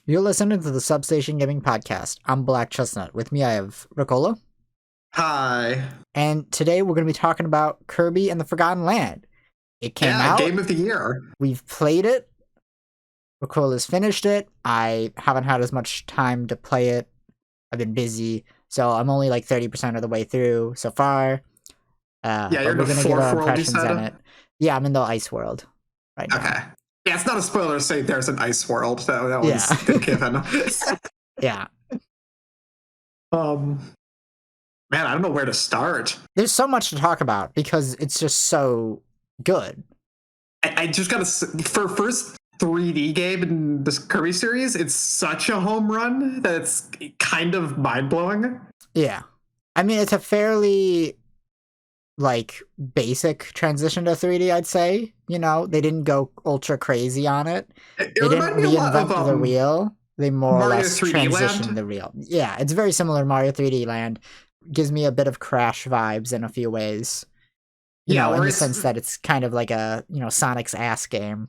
You're listening to the Substation Gaming Podcast. I'm Black Chestnut. With me, I have Ricola. Hi. And today we're going to be talking about Kirby and the Forgotten Land. It came out. Game of the year. We've played it. Ricola's finished it. I haven't had as much time to play it. I've been busy. So I'm only like 30% of the way through so far. You're in the fourth world, you said? Yeah, I'm in the ice world right now. Okay. Yeah, it's not a spoiler to say there's an ice world. That was given. Yeah. Man, I don't know where to start. There's so much to talk about because it's just so good. I just gotta, for first 3D game in this Kirby series, it's such a home run that it's kind of mind-blowing. Yeah. I mean, it's a fairly, like, basic transition to 3D, I'd say. You know, they didn't go ultra crazy on it. They didn't reinvent the wheel. They more or less transitioned the wheel. Yeah, it's very similar to Mario 3D Land. Gives me a bit of Crash vibes in a few ways. You know, in the sense that it's kind of like a, Sonic's ass game.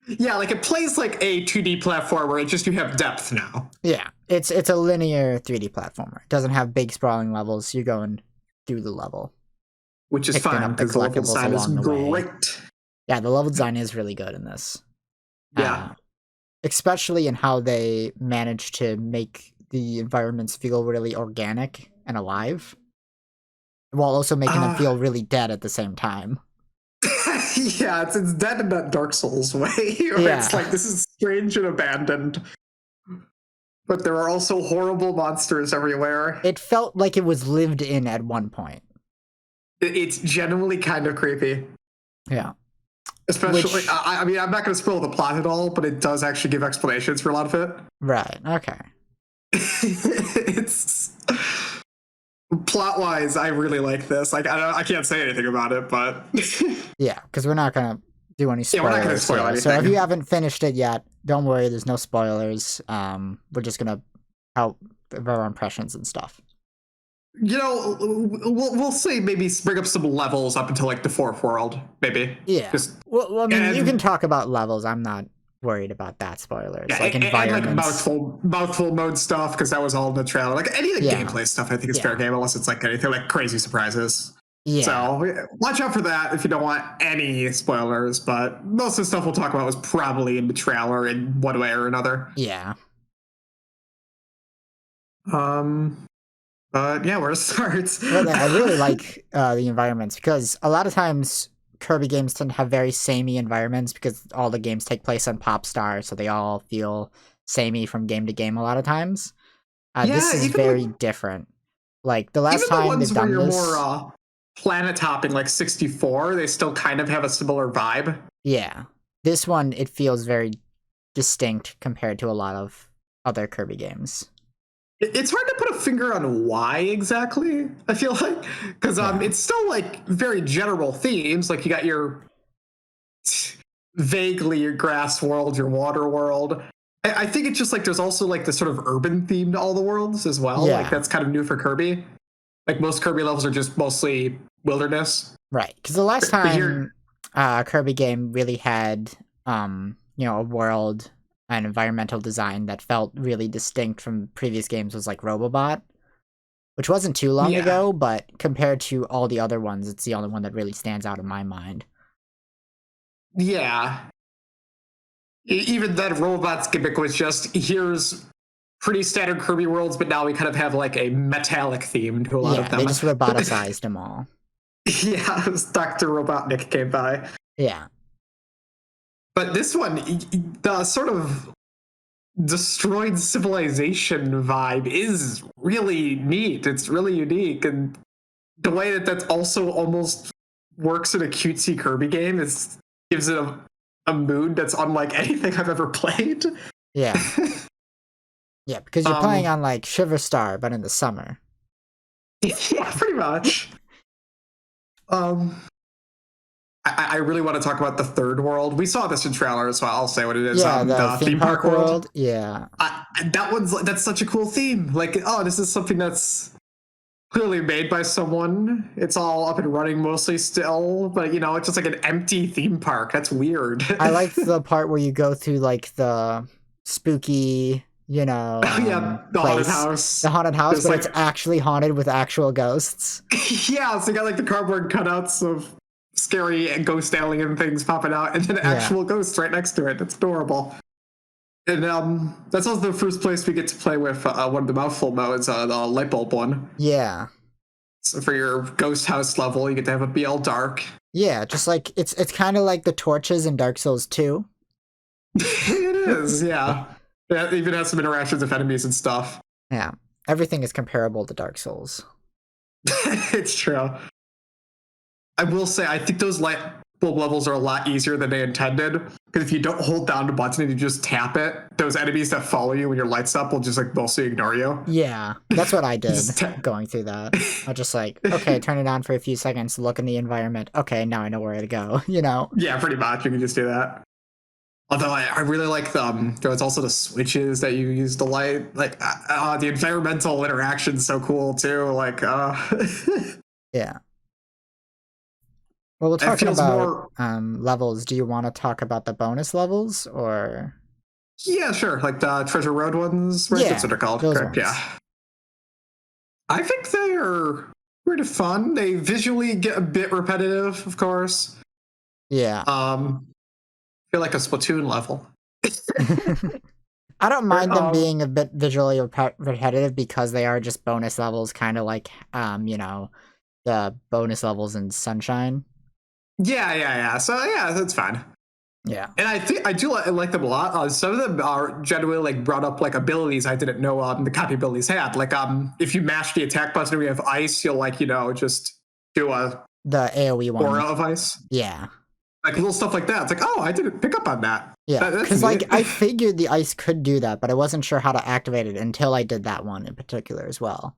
Yeah, like it plays like a 2D platformer, it's just you have depth now. Yeah, it's a linear 3D platformer. It doesn't have big sprawling levels. You're going through the level. Which is fine, because the level design is great. Yeah, the level design is really good in this. Yeah. Especially in how they managed to make the environments feel really organic and alive, while also making them feel really dead at the same time. Yeah, it's dead in that Dark Souls way. It's like, this is strange and abandoned. But there are also horrible monsters everywhere. It felt like it was lived in at one point. It's genuinely kind of creepy. Yeah. Especially, I mean, I'm not going to spoil the plot at all, but it does actually give explanations for a lot of it. Right, okay. It's... Plot-wise, I really like this. Like, I can't say anything about it, but... Yeah, because we're not going to do any spoilers. Yeah, we're not going to spoil anything. So if you haven't finished it yet, don't worry, there's no spoilers. We're just going to help with our impressions and stuff. You know, we'll say maybe bring up some levels up until, like, the fourth world, maybe. Yeah. Well, I mean, you can talk about levels. I'm not worried about that spoilers. Yeah, like environments. And like mouthful mode stuff, because that was all in the trailer. Like any of the gameplay stuff, I think is fair game, unless it's like anything like crazy surprises. Yeah. So watch out for that if you don't want any spoilers. But most of the stuff we'll talk about was probably in the trailer in one way or another. Yeah. But yeah, where to start? Well, I really like the environments, because a lot of times Kirby games tend to have very samey environments because all the games take place on Pop Star, so they all feel samey from game to game a lot of times. This is very different. Like, the last time they've done this... more planet hopping, like 64, they still kind of have a similar vibe. Yeah. This one, it feels very distinct compared to a lot of other Kirby games. It's hard to put a finger on why exactly, I feel like, because it's still like very general themes. Like you got your vaguely your grass world, your water world. I think it's just like there's also like this sort of urban theme to all the worlds as well. Yeah. Like that's kind of new for Kirby. Like most Kirby levels are just mostly wilderness. Right, because the last time a Kirby game really had, a world and environmental design that felt really distinct from previous games was like Robobot, which wasn't too long ago, but compared to all the other ones, it's the only one that really stands out in my mind. Yeah. Even that Robobot's gimmick was just, here's pretty standard Kirby worlds, but now we kind of have like a metallic theme to a lot of them. They just roboticized them all. Yeah, Dr. Robotnik came by. Yeah. But this one, the sort of destroyed civilization vibe is really neat. It's really unique. And the way that that's also almost works in a cutesy Kirby game gives it a mood that's unlike anything I've ever played. Yeah. Yeah, because you're playing on like Shiver Star, but in the summer. Yeah, pretty much. I really want to talk about the third world. We saw this in trailer, so I'll say what it is. Yeah, the theme park world. Yeah. That's such a cool theme. Like, oh, this is something that's clearly made by someone. It's all up and running mostly still, but you know, it's just like an empty theme park. That's weird. I like the part where you go through like the spooky, Yeah, the haunted place, house. the haunted house, There's but like it's actually haunted with actual ghosts. yeah, so you got like the cardboard cutouts of scary ghost alien things popping out, and then Yeah. actual ghosts right next to it. It's adorable. And that's also the first place we get to play with one of the mouthful modes, the light bulb one. Yeah. So for your ghost house level, you get to have it be all dark. Yeah, just like it's kind of like the torches in Dark Souls 2. It is, yeah. It even has some interactions with enemies and stuff. Yeah. Everything is comparable to Dark Souls. It's true. I will say, I think those light bulb levels are a lot easier than they intended. Because if you don't hold down the button and you just tap it, those enemies that follow you when your lights up will just like mostly ignore you. Yeah, that's what I did going through that. I just like, okay, turn it on for a few seconds, look in the environment. Okay, now I know where to go, Yeah, pretty much. You can just do that. Although I really like there's also the switches that you use to light. Like, the environmental interaction's so cool too. Like, yeah. Well, we're talking about more... levels. Do you want to talk about the bonus levels or? Yeah, sure. Like the Treasure Road ones, right? Yeah, That's what they're called. Correct. Yeah. I think they are pretty fun. They visually get a bit repetitive, of course. Yeah. Feel like a Splatoon level. I don't mind them being a bit visually repetitive because they are just bonus levels, kind of like the bonus levels in Sunshine. Yeah. So yeah, that's fine. Yeah, and I think I do like them a lot. Some of them are genuinely like brought up like abilities I didn't know the copy abilities had. Like if you mash the attack button and we have ice, you'll like just do the AOE one aura of ice. Yeah, like little stuff like that. It's like, oh, I didn't pick up on that. Yeah, because like I figured the ice could do that, but I wasn't sure how to activate it until I did that one in particular as well.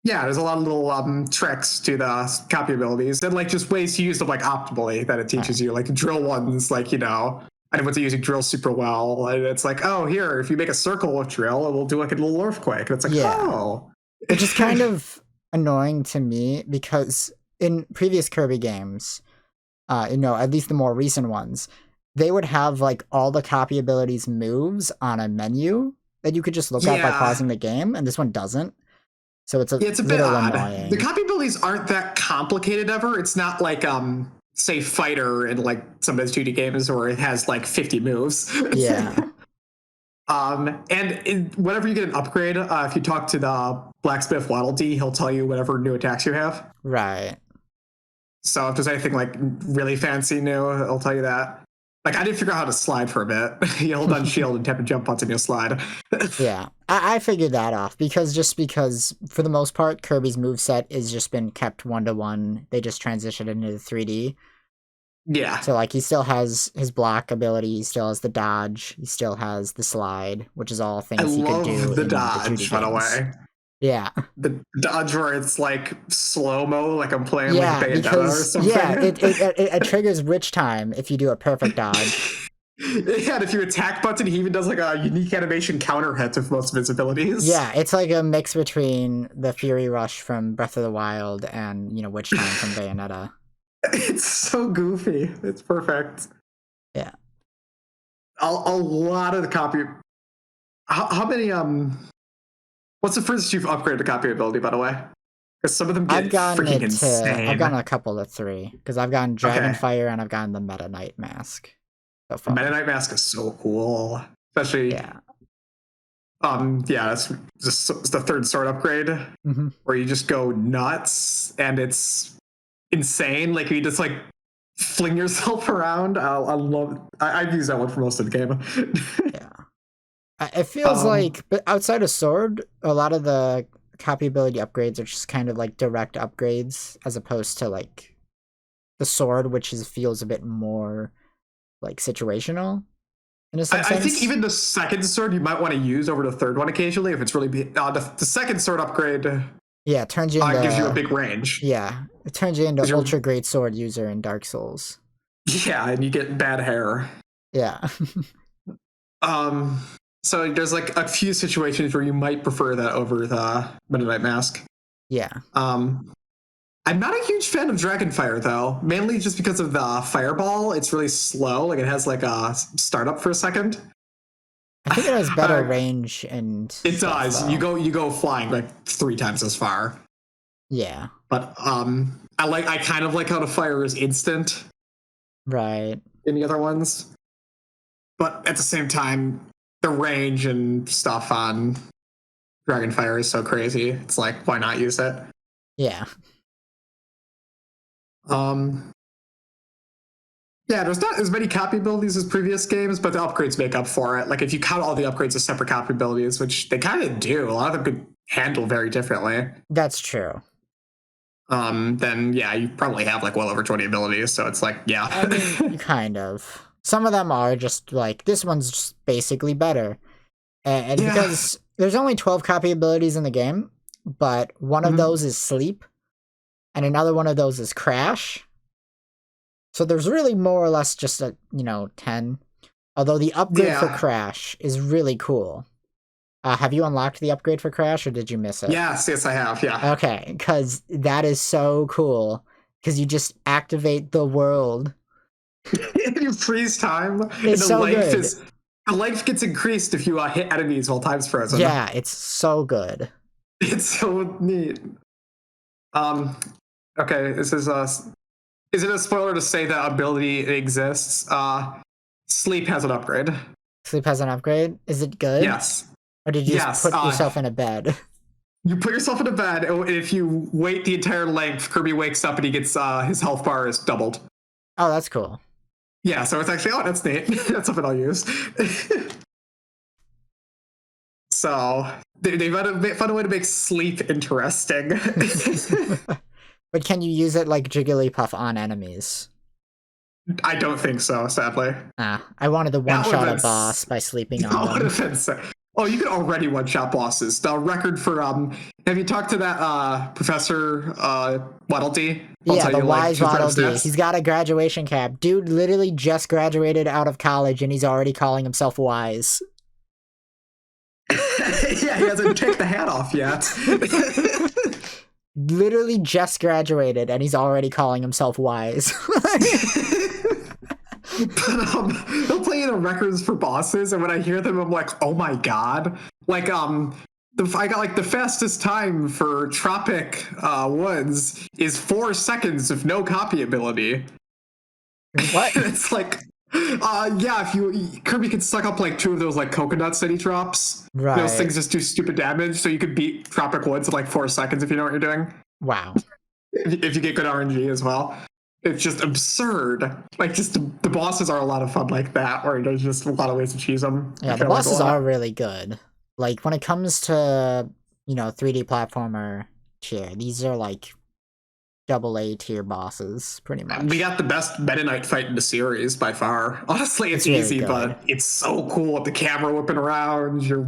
Yeah, there's a lot of little tricks to the copy abilities and like just ways to use them like optimally that it teaches you. Like drill ones, like I know what to use drill super well. And it's like, oh, here, if you make a circle with drill, it will do like a little earthquake. And it's like, oh. Which is kind of annoying to me because in previous Kirby games, at least the more recent ones, they would have like all the copy abilities moves on a menu that you could just look at by pausing the game, and this one doesn't. So it's a bit odd. Annoying. The copy abilities aren't that complicated ever. It's not like say Fighter in like some of those 2D games where it has like 50 moves. Yeah. And whenever you get an upgrade, if you talk to the blacksmith Waddle Dee, he'll tell you whatever new attacks you have. Right. So if there's anything like really fancy new, it'll tell you that. Like, I didn't figure out how to slide for a bit. You hold on shield and tap a jump button, you'll slide. Yeah, I figured that off because for the most part, Kirby's moveset has just been kept 1-to-1. They just transitioned into the 3D. Yeah. So, like, he still has his block ability, he still has the dodge, he still has the slide, which is all things he could do. I love the dodge, by the way. Yeah. The dodge where it's like slow-mo, like I'm playing like Bayonetta or something. Yeah, it triggers witch time if you do a perfect dodge. Yeah, and if you attack button, he even does like a unique animation counter hit with most of his abilities. Yeah, it's like a mix between the Fury Rush from Breath of the Wild and, witch time from Bayonetta. It's so goofy. It's perfect. Yeah. A lot of the copy... How many... What's the first you've upgraded the copy ability, by the way? Because some of them get freaking insane. I've gotten a couple of 3. Because I've gotten Dragonfire and I've gotten the Meta Knight Mask. So far. The Meta Knight Mask is so cool. Especially... Yeah. That's just the third sword upgrade. Mm-hmm. Where you just go nuts and it's insane. Like, you just, like, fling yourself around. I love... I've used that one for most of the game. Yeah. It feels like, but outside of Sword, a lot of the copy ability upgrades are just kind of like direct upgrades, as opposed to like the Sword, which feels a bit more like situational. In a sense. I think even the second sword you might want to use over the third one occasionally if it's really big. The second sword upgrade. Yeah, it turns you into, gives you a big range. Yeah, it turns you into ultra great sword user in Dark Souls. Yeah, and you get bad hair. Yeah. So there's like a few situations where you might prefer that over the Meta Knight Mask. Yeah. I'm not a huge fan of Dragonfire though, mainly just because of the fireball. It's really slow. Like it has like a startup for a second. I think it has better range and it stuff, does. though. You go flying like 3 times as far. Yeah. But I kind of like how the fire is instant. Right. In the other ones. But at the same time, the range and stuff on Dragonfire is so crazy. It's like, why not use it? Yeah. Yeah, there's not as many copy abilities as previous games, but the upgrades make up for it. Like, if you count all the upgrades as separate copy abilities, which they kind of do, a lot of them could handle very differently. That's true. Then yeah, you probably have like well over 20 abilities, so it's like, yeah. I mean, kind of. Some of them are just like, this one's just basically better. And yeah. Because there's only 12 copy abilities in the game, but one of those is sleep, and another one of those is crash. So there's really more or less just 10. Although the upgrade for crash is really cool. Have you unlocked the upgrade for crash, or did you miss it? Yes, I have, yeah. Okay, because that is so cool. Because you just activate the world. You freeze time. It's and so good. The life gets increased if you hit enemies while time's frozen. Yeah, it's so good. It's so neat. Okay, this is it a spoiler to say that ability exists? Sleep has an upgrade. Sleep has an upgrade? Is it good? Yes. Or did you just put yourself in a bed? You put yourself in a bed, and if you wait the entire length, Kirby wakes up and he gets his health bar is doubled. Oh, that's cool. Yeah, so it's actually, that's neat. That's something I'll use. So they found a way to make sleep interesting. But can you use it like Jigglypuff on enemies? I don't think so, sadly. I wanted to one-shot a boss by sleeping on them. Oh, you can already one-shot bosses. The record for have you talked to that Professor Waddle Dee? Yeah, the wise Waddle Dee. He's got a graduation cap. Dude literally just graduated out of college and he's already calling himself wise. Yeah, he hasn't taken the hat off yet. Literally just graduated and he's already calling himself wise. But he'll play the records for bosses, and when I hear them, I'm like, oh my god! Like I got like the fastest time for Tropic Woods is 4 seconds with no copy ability. What? It's like, yeah, if Kirby could suck up like 2 of those like coconuts that he drops. Right. Those things just do stupid damage, so you could beat Tropic Woods in like 4 seconds if you know what you're doing. Wow. If you get good RNG as well. It's just absurd. Like, just the bosses are a lot of fun like that, where there's just a lot of ways to cheese them. Yeah, the bosses are really good. Like, when it comes to, 3D platformer tier, these are like AA tier bosses, pretty much. We got the best Meta Knight fight in the series by far. Honestly, it's easy, really but it's so cool with the camera whipping around. You're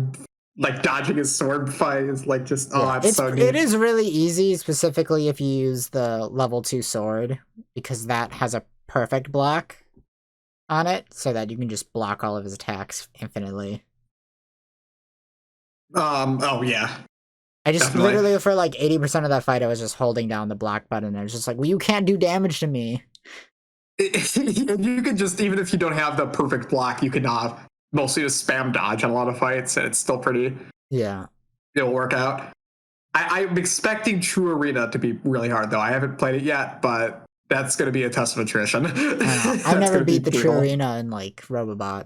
like dodging his sword fight. It's like just it's so neat. It is really easy, specifically if you use the level 2 sword, because that has a perfect block on it, so that you can just block all of his attacks infinitely. Oh yeah. I just literally for like 80% of that fight, I was just holding down the block button, and I was just like, well, you can't do damage to me. You could just, even if you don't have the perfect block, you can mostly just spam dodge on a lot of fights, and it's still pretty. Yeah. It'll work out. I'm expecting True Arena to be really hard, though. I haven't played it yet, but that's going to be a test of attrition. I never beat the True Arena in like Robobot.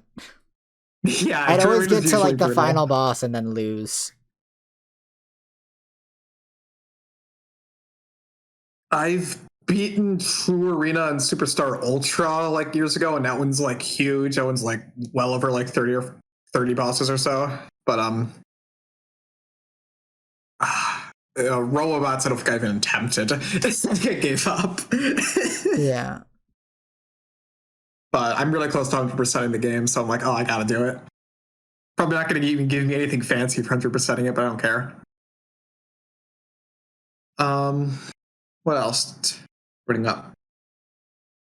Yeah, I'd always get to like the final boss and then lose. I've beaten True Arena and Superstar Ultra like years ago, and that one's like huge. That one's like well over like 30 bosses or so. But Robobots, I don't think I've even attempted. I gave up. Yeah. But I'm really close to 100%ing the game, so I'm like, oh, I gotta do it. Probably not gonna even give me anything fancy for 100%ing it, but I don't care. What else? Bring up.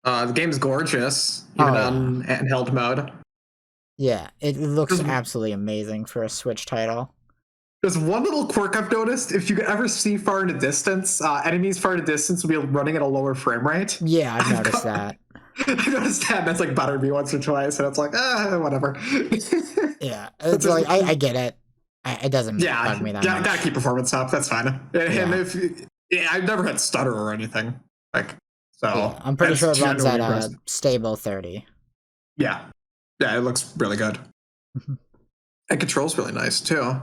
The game's gorgeous, even on handheld mode. Yeah, it looks absolutely amazing for a Switch title. There's one little quirk I've noticed. If you ever see far in the distance, enemies far in the distance will be running at a lower frame rate. Yeah, I've noticed that. I noticed that. That's like bothered me once or twice, and it's like, whatever. Yeah, it's like I get it. It doesn't bug me that much. Gotta keep performance up. That's fine. And if I've never had stutter or anything, like so. I'm pretty sure it runs at a stable 30. Yeah, it looks really good. And controls really nice too.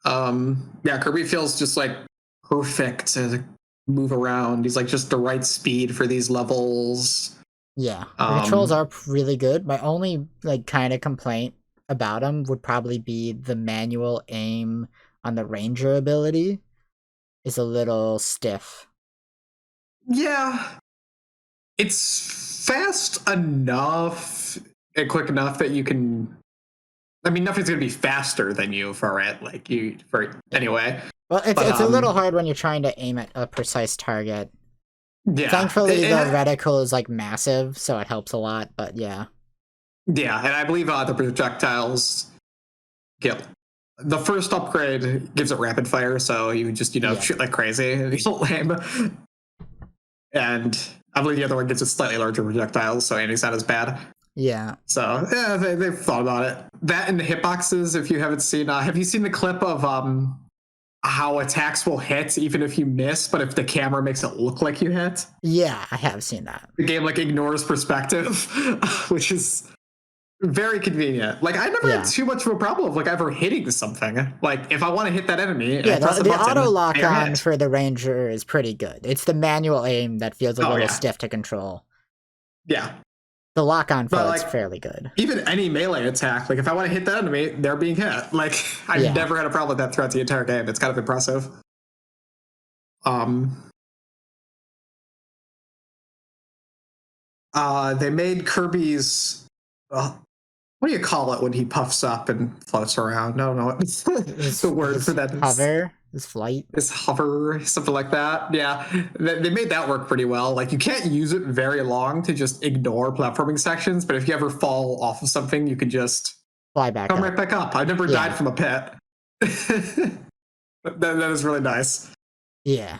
Kirby feels just like perfect to move around. He's like just the right speed for these levels. Yeah, the controls are really good. My only like kind of complaint about him would probably be the manual aim on the ranger ability is a little stiff. Yeah, it's fast enough and quick enough that you can. I mean, nothing's gonna be faster than you for it. Anyway. Well, it's a little hard when you're trying to aim at a precise target. Yeah. Thankfully, the reticle is like massive, so it helps a lot. But yeah. Yeah, and I believe the projectiles kill. The first upgrade gives it rapid fire, so you just shoot like crazy. It's lame. And I believe the other one gives it slightly larger projectiles, so aiming's not as bad. Yeah. So yeah, they've thought about it. That and the hitboxes. If you haven't seen, have you seen the clip of how attacks will hit even if you miss, but if the camera makes it look like you hit? Yeah, I have seen that. The game like ignores perspective, which is very convenient. Like I never had too much of a problem of like ever hitting something. Like if I want to hit that enemy, the auto lock on for the ranger is pretty good. It's the manual aim that feels a little stiff to control. Yeah. The lock on for it's fairly good. Even any melee attack, like if I want to hit that enemy, they're being hit. Like I've never had a problem with that throughout the entire game. It's kind of impressive. They made Kirby's what do you call it when he puffs up and floats around? No, what's the word for that? Hover, his flight. His hover, something like that. Yeah, they made that work pretty well. Like you can't use it very long to just ignore platforming sections, but if you ever fall off of something, you can just fly back right back up. I've never died from a pit. that is really nice. Yeah.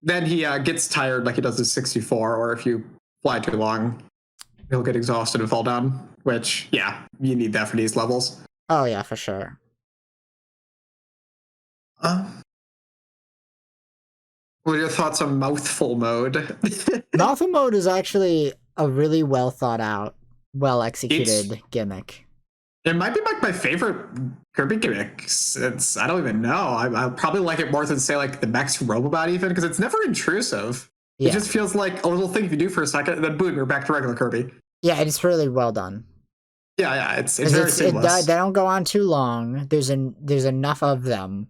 Then he gets tired like he does in 64, or if you fly too long, he'll get exhausted and fall down, which, you need that for these levels. Oh, yeah, for sure. What are your thoughts on Mouthful mode? Mouthful mode is actually a really well thought out, well executed gimmick. It might be like my favorite Kirby gimmick. I don't even know. I probably like it more than say like the Max Robobot even, because it's never intrusive. It just feels like a little thing if you do for a second, and then boom, you're back to regular Kirby. Yeah, it's really well done. Yeah, it's very seamless. They don't go on too long. There's enough of them.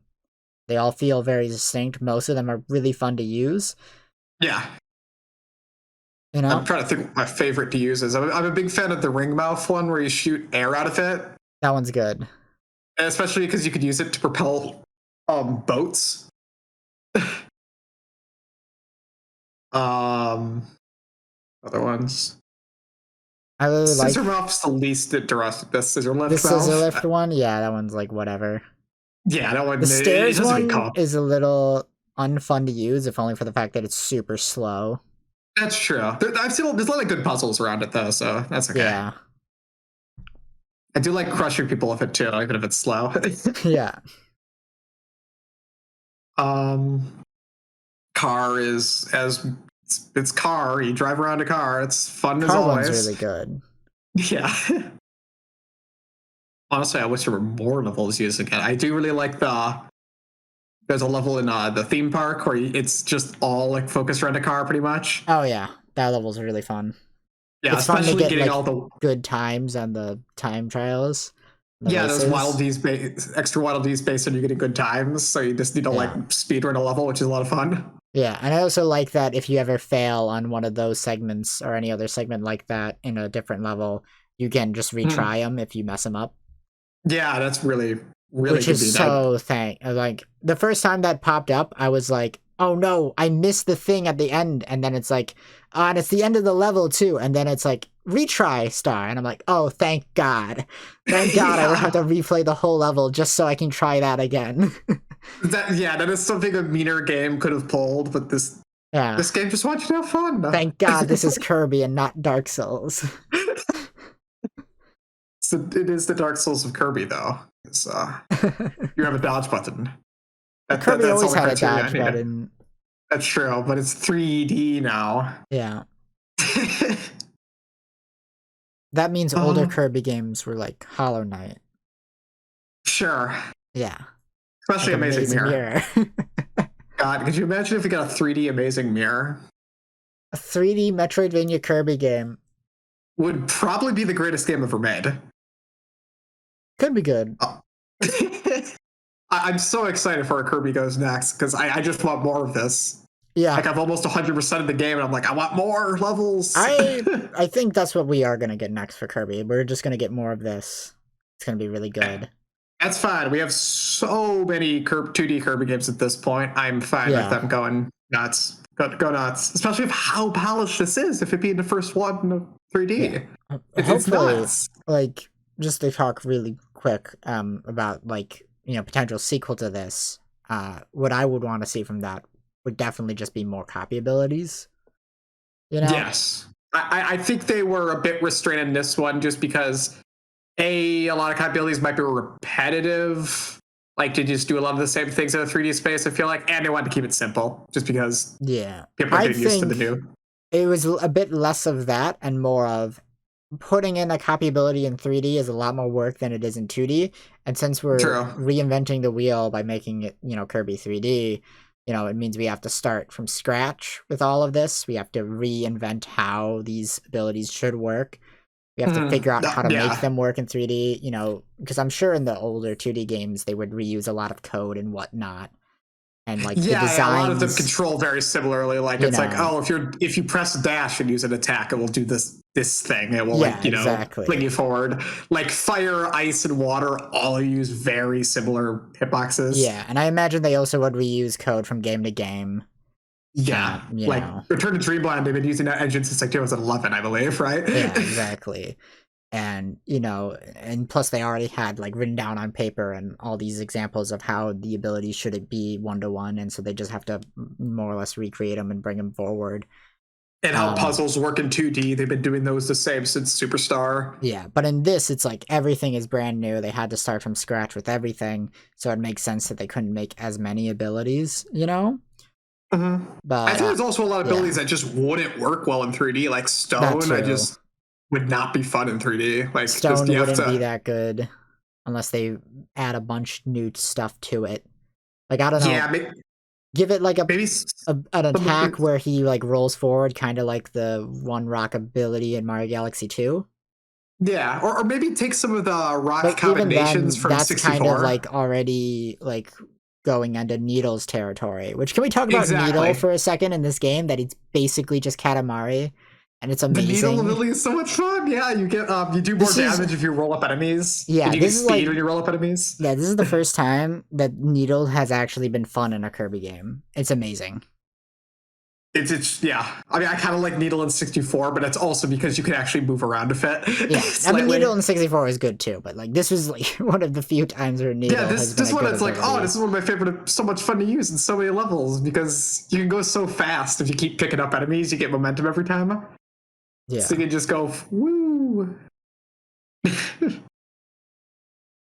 They all feel very distinct. Most of them are really fun to use. Yeah. You know? I'm trying to think what my favorite to use is. I'm a big fan of the ring mouth one where you shoot air out of it. That one's good. And especially because you could use it to propel boats. Other ones. I really like Scissor Muff's the least interesting. The Scissor Lift. The Scissor Lift one, that one's like whatever. Yeah, that one. The stairs one is a little unfun to use, if only for the fact that it's super slow. That's true. There's a lot of good puzzles around it though, so that's okay. Yeah. I do like crushing people with it too, even if it's slow. Yeah. Car is it's car. You drive around a car. It's fun as always. Car one's really good. Yeah. Honestly, I wish there were more levels used again. I do really like there's a level in the theme park where it's just all like focused around a car pretty much. Oh yeah, that level's really fun. Yeah, it's especially fun to get, getting like, all the good times on the time trials. Those Waddle Dees extra Waddle Dees based on you getting good times, so you just need to like speedrun a level, which is a lot of fun. Yeah, and I also like that if you ever fail on one of those segments or any other segment like that in a different level, you can just retry them if you mess them up. Yeah, that's really which is so like the first time that popped up, I was like, oh no, I missed the thing at the end, and then it's like, and it's the end of the level too, and then it's like retry star, and I'm like, oh thank God I don't have to replay the whole level just so I can try that again. That is something a meaner game could have pulled, but this Yeah. This game just wants you to have fun. Thank God this is Kirby and not Dark Souls. So it is the Dark Souls of Kirby, though. You have a dodge button. Kirby that's always had a dodge button. That's true, but it's 3D now. Yeah. That means older Kirby games were like Hollow Knight. Sure. Yeah. Especially like Amazing Mirror. God, could you imagine if we got a 3D Amazing Mirror? A 3D Metroidvania Kirby game. Would probably be the greatest game ever made. Could be good. Oh. I'm so excited for where Kirby goes next, because I just want more of this. Yeah. Like, I've almost 100% of the game, and I'm like, I want more levels. I think that's what we are going to get next for Kirby. We're just going to get more of this. It's going to be really good. That's fine. We have so many 2D Kirby games at this point. I'm fine with them going nuts. Go nuts. Especially with how polished this is, if it being the first one of 3D. Yeah. Hopefully, like, just to talk really quick about, like, potential sequel to this, what I would want to see from that would definitely just be more copy abilities. Yes. I think they were a bit restrained in this one just because a lot of copy abilities might be repetitive, like to just do a lot of the same things in a 3D space, I feel like, and they wanted to keep it simple just because people are getting used to the new. It was a bit less of that and more of putting in a copy ability in 3D is a lot more work than it is in 2D, and since we're reinventing the wheel by making it, Kirby 3D, it means we have to start from scratch with all of this. We have to reinvent how these abilities should work. We have to figure out how to make them work in 3D, because I'm sure in the older 2D games, they would reuse a lot of code and whatnot. And like the designs, a lot of them control very similarly. Like it's like, oh, if you press dash and use an attack, it will do this thing. It will fling you forward. Like fire, ice, and water all use very similar hitboxes. Yeah, and I imagine they also would reuse code from game to game. Yeah, like Return to Dreamland, they've been using that engine since like 2011, I believe, right? Yeah, exactly. And, and plus they already had like written down on paper and all these examples of how the abilities should be 1-to-1. And so they just have to more or less recreate them and bring them forward. And how puzzles work in 2D. They've been doing those the same since Superstar. Yeah. But in this, it's like everything is brand new. They had to start from scratch with everything. So it makes sense that they couldn't make as many abilities, But I think there's also a lot of abilities that just wouldn't work well in 3D, like Stone. Would not be fun in 3D. Like Stone wouldn't be that good unless they add a bunch new stuff to it. Like I don't know. Yeah, give it like an attack where he like rolls forward, kind of like the One Rock ability in Mario Galaxy 2. Yeah, or maybe take some of the rock combinations from that's 64. Kind of like already like going into Needle's territory. Which can we talk about Needle for a second in this game? That it's basically just Katamari. And it's amazing. The Needle ability is so much fun. Yeah, you get you do more damage if you roll up enemies. Yeah, you get speed when you roll up enemies. Yeah, this is the first time that Needle has actually been fun in a Kirby game. It's amazing. It's yeah. I mean, I kind of like Needle in 64, but it's also because you can actually move around a bit. Yeah, I mean, Needle in 64 is good too, but like this was like one of the few times where Needle. Yeah, this one it's like, oh, this is one of my favorite. So much fun to use in so many levels because you can go so fast if you keep picking up enemies. You get momentum every time. Yeah. So you can just go, woo.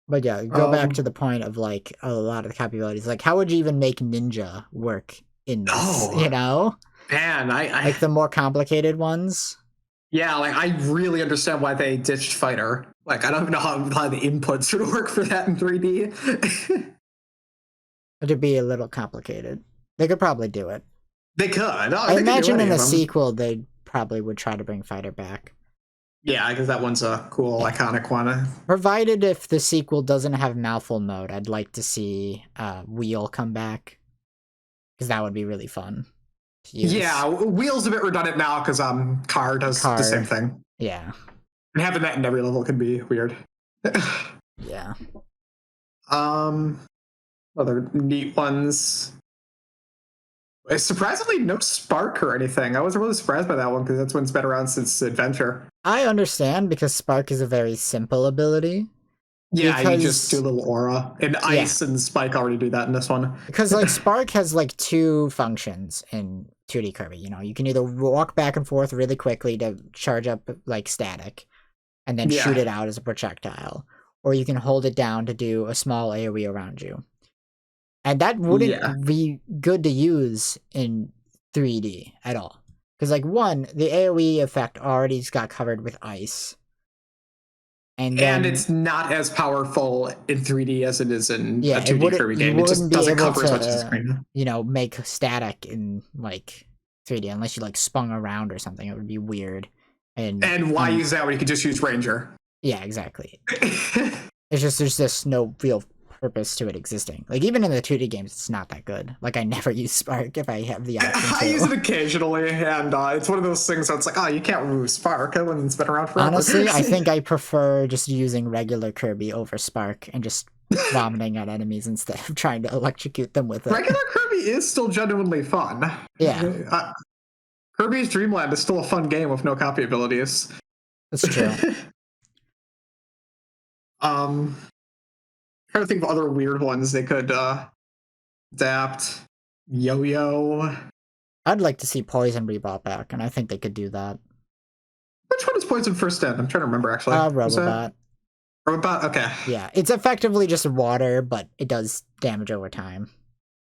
But yeah, go back to the point of like a lot of the copy abilities. Like, how would you even make Ninja work in this? Man, I like the more complicated ones. Yeah, like I really understand why they ditched Fighter. Like, I don't even know how the inputs would work for that in 3D. It'd be a little complicated. They could probably do it. They could. I imagine in a sequel they probably would try to bring Fighter back. Yeah, because that one's a cool, iconic one. Provided if the sequel doesn't have mouthful mode, I'd like to see Wheel come back. Because that would be really fun to use. Yeah, Wheel's a bit redundant now because Car does the same thing. Yeah. And having that in every level can be weird. Yeah. Other neat ones. Surprisingly, no Spark or anything. I wasn't really surprised by that one because that's one's been around since Adventure. I understand because Spark is a very simple ability. Yeah, you just do a little aura. And Ice and Spike already do that in this one. Because like Spark has like two functions in 2D Kirby. You know, you can either walk back and forth really quickly to charge up like static, and then shoot it out as a projectile, or you can hold it down to do a small AoE around you. And that wouldn't be good to use in 3D at all. Because, like, one, the AoE effect already got covered with ice. And it's not as powerful in 3D as it is in a 2D Kirby game. It just doesn't cover as much as the screen. You know, make static in, like, 3D, unless you, like, spun around or something. It would be weird. And why use that when you could just use Ranger? Yeah, exactly. It's just, there's just no real purpose to it existing. Like, even in the 2D games, it's not that good. Like, I never use Spark if I have the option to. I use it occasionally, and it's one of those things that's like, oh, you can't remove Spark when it's been around forever. Honestly, I think I prefer just using regular Kirby over Spark and just vomiting at enemies instead of trying to electrocute them with it. Regular Kirby is still genuinely fun. Yeah. Kirby's Dream Land is still a fun game with no copy abilities. That's true. Trying to think of other weird ones they could adapt. Yo-Yo. I'd like to see Poison be brought back, and I think they could do that. Which one is Poison first in? I'm trying to remember, actually. Robobot. Robobot? Okay. Yeah, it's effectively just water, but it does damage over time.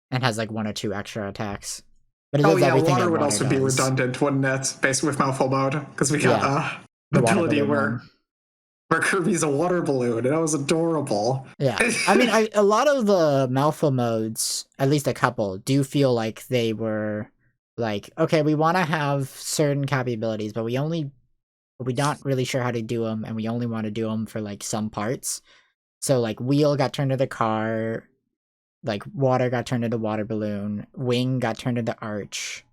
And has, like, 1 or 2 extra attacks. But it does everything water would also be redundant, wouldn't it? Basically with Mouthful mode. Because we got the ability where Kirby's a water balloon. That was adorable. Yeah. I mean, a lot of the Malfa modes, at least a couple, do feel like they were like, okay, we want to have certain copy abilities, but we're not really sure how to do them, and we only want to do them for, like, some parts. So, like, Wheel got turned into Car, like, Water got turned into Water Balloon, Wing got turned into Arch,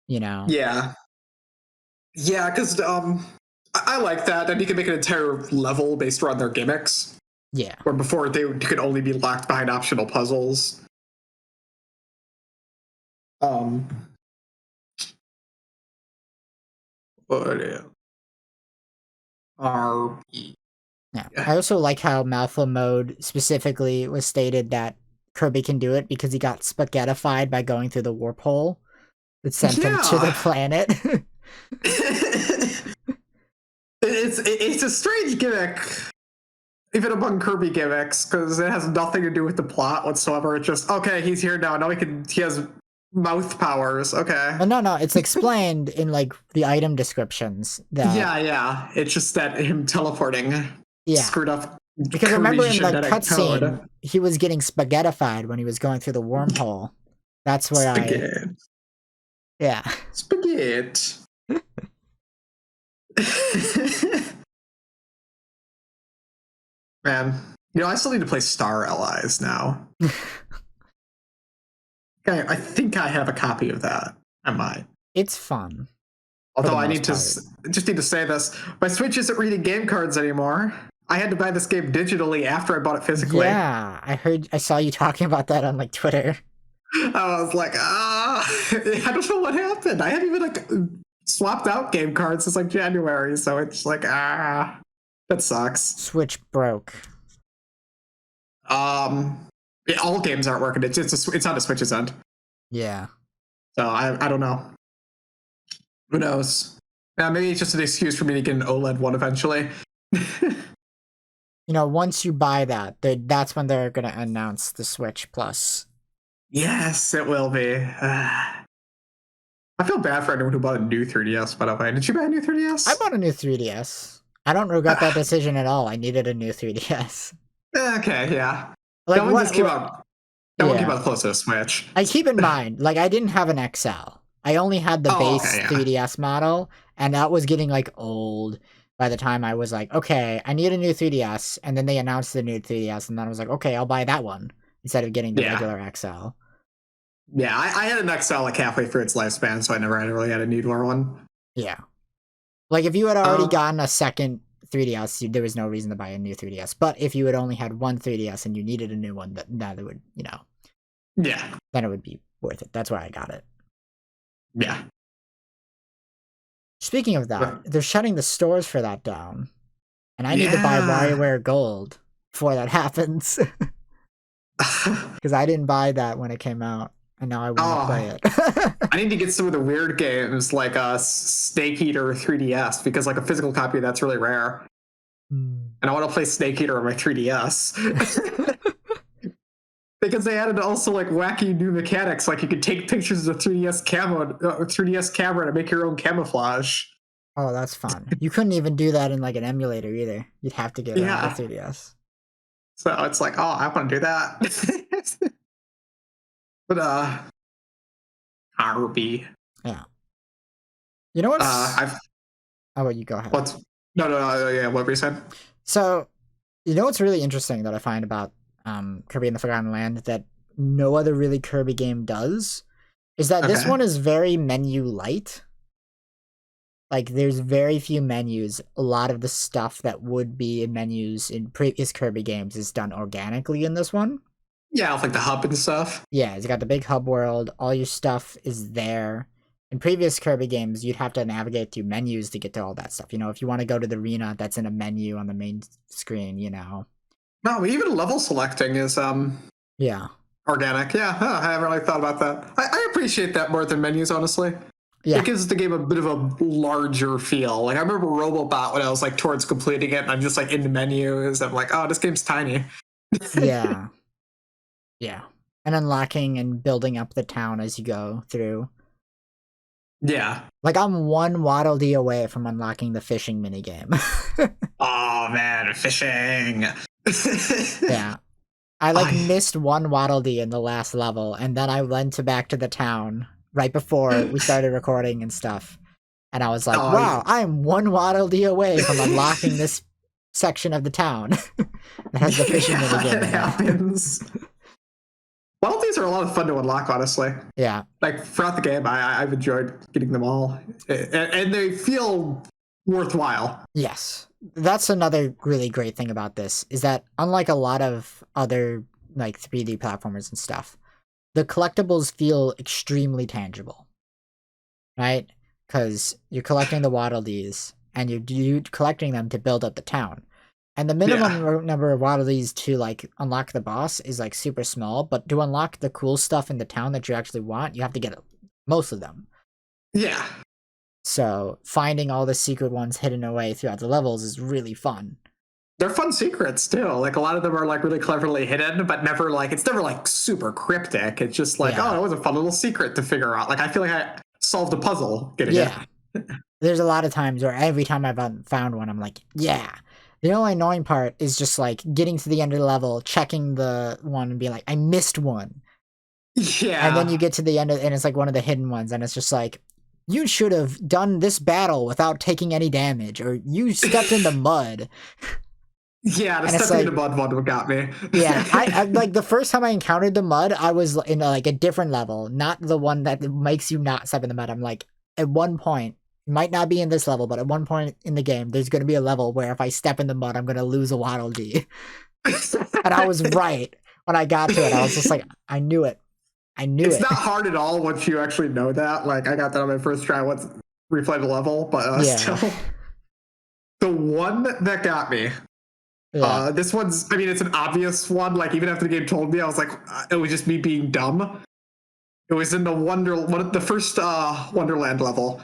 you know? Yeah. Yeah, because, I like that, and you can make an entire level based around their gimmicks. Yeah. Where before they could only be locked behind optional puzzles. Yeah. I also like how Malfa mode specifically was stated that Kirby can do it because he got spaghettified by going through the warp hole that sent him to the planet. It's a strange gimmick, even among Kirby gimmicks, because it has nothing to do with the plot whatsoever. It's just, okay, he's here now. Now he has mouth powers. Okay. No, it's explained in, like, the item descriptions. That Yeah. It's just that him teleporting screwed up. Because remember in the cutscene, he was getting spaghettified when he was going through the wormhole. That's where Spaghetti. Man, I still need to play Star Allies now. I think I have a copy of that. I might. It's fun. Although I just need to say this. My Switch isn't reading game cards anymore. I had to buy this game digitally after I bought it physically. Yeah, I saw you talking about that on, like, Twitter. I was like, I don't know what happened. I haven't even, like, swapped out game cards since, like, January, so it's like, that sucks. Switch broke. All games aren't working. It's on the Switch's end. Yeah. So I don't know. Who knows? Maybe it's just an excuse for me to get an OLED one eventually. Once you buy that, that's when they're gonna announce the Switch Plus. Yes, it will be. I feel bad for anyone who bought a new 3DS, by the way. Did you buy a new 3DS? I bought a new 3DS. I don't regret that decision at all. I needed a new 3DS. Okay, yeah. Like, that one just came out. That one came out close to the Switch. I keep in mind, like, I didn't have an XL. I only had the base 3DS model, and that was getting, like, old by the time I was like, okay, I need a new 3DS, and then they announced the new 3DS, and then I was like, okay, I'll buy that one instead of getting the regular XL. Yeah, I had an XL like halfway through its lifespan, so I never really had a need for one. Yeah. Like, if you had already gotten a second 3DS, there was no reason to buy a new 3DS. But if you had only had one 3DS and you needed a new one, that it would, then it would be worth it. That's why I got it. Yeah. Speaking of that, they're shutting the stores for that down. And I need to buy WarioWare Gold before that happens. Because I didn't buy that when it came out. And now I want to play it. I need to get some of the weird games like Snake Eater 3DS because like a physical copy of that's really rare. And I want to play Snake Eater on my 3DS. Because they added also like wacky new mechanics, like you could take pictures of 3DS camera to make your own camouflage. Oh, that's fun. You couldn't even do that in like an emulator either. You'd have to get it on the 3DS. So it's like, oh, I want to do that. But Kirby. Yeah. You know what? Oh, well, you go ahead. No, yeah, what were you saying? So, you know what's really interesting that I find about Kirby and the Forgotten Land that no other really Kirby game does is that this one is very menu light. Like, there's very few menus. A lot of the stuff that would be in menus in previous Kirby games is done organically in this one. Yeah, like the hub and stuff. Yeah, it's got the big hub world. All your stuff is there. In previous Kirby games, you'd have to navigate through menus to get to all that stuff. You know, if you want to go to the arena, that's in a menu on the main screen, you know. No, even level selecting is yeah, organic. Yeah, I haven't really thought about that. I appreciate that more than menus, honestly. Yeah, it gives the game a bit of a larger feel. Like I remember Robobot when I was like towards completing it, and I'm just like in the menus. I'm like, oh, this game's tiny. Yeah, yeah, and unlocking and building up the town as you go through. Yeah. Like, I'm one Waddle Dee away from unlocking the fishing minigame. Oh, man, fishing. Yeah. I missed one Waddle Dee in the last level, and then I went back to the town right before we started recording and stuff. And I was like, wow, I'm one Waddle Dee away from unlocking this section of the town that has the fishing minigame. It happens. Waddle Dees are a lot of fun to unlock, honestly. Yeah. Like, throughout the game, I've enjoyed getting them all. And they feel worthwhile. Yes. That's another really great thing about this, is that unlike a lot of other, like, 3D platformers and stuff, the collectibles feel extremely tangible. Right? Because you're collecting the Waddle Dees, and you're collecting them to build up the town. And the minimum number of Waddle Dees to, like, unlock the boss is, like, super small, but to unlock the cool stuff in the town that you actually want, you have to get most of them. Yeah. So, finding all the secret ones hidden away throughout the levels is really fun. They're fun secrets, too. Like, a lot of them are, like, really cleverly hidden, but never, like, it's never, like, super cryptic. It's just like, oh, it was a fun little secret to figure out. Like, I feel like I solved a puzzle getting it. There's a lot of times where every time I've found one, I'm like, yeah. The only annoying part is just, like, getting to the end of the level, checking the one and being like, I missed one. Yeah. And then you get to the end, and it's, like, one of the hidden ones, and it's just like, you should have done this battle without taking any damage, or you stepped in the mud. Yeah, the stepping in the mud one got me. Yeah, I like, the first time I encountered the mud, I was in, like, a different level, not the one that makes you not step in the mud. I'm like, at one point, might not be in this level, but at one point in the game, there's going to be a level where if I step in the mud, I'm going to lose a Waddle Dee. And I was right when I got to it. I was just like, I knew it. It's not hard at all once you actually know that. Like, I got that on my first try once replayed the level, but still. The one that got me, this one's, I mean, it's an obvious one. Like, even after the game told me, I was like, it was just me being dumb. It was in the first Wonderland level.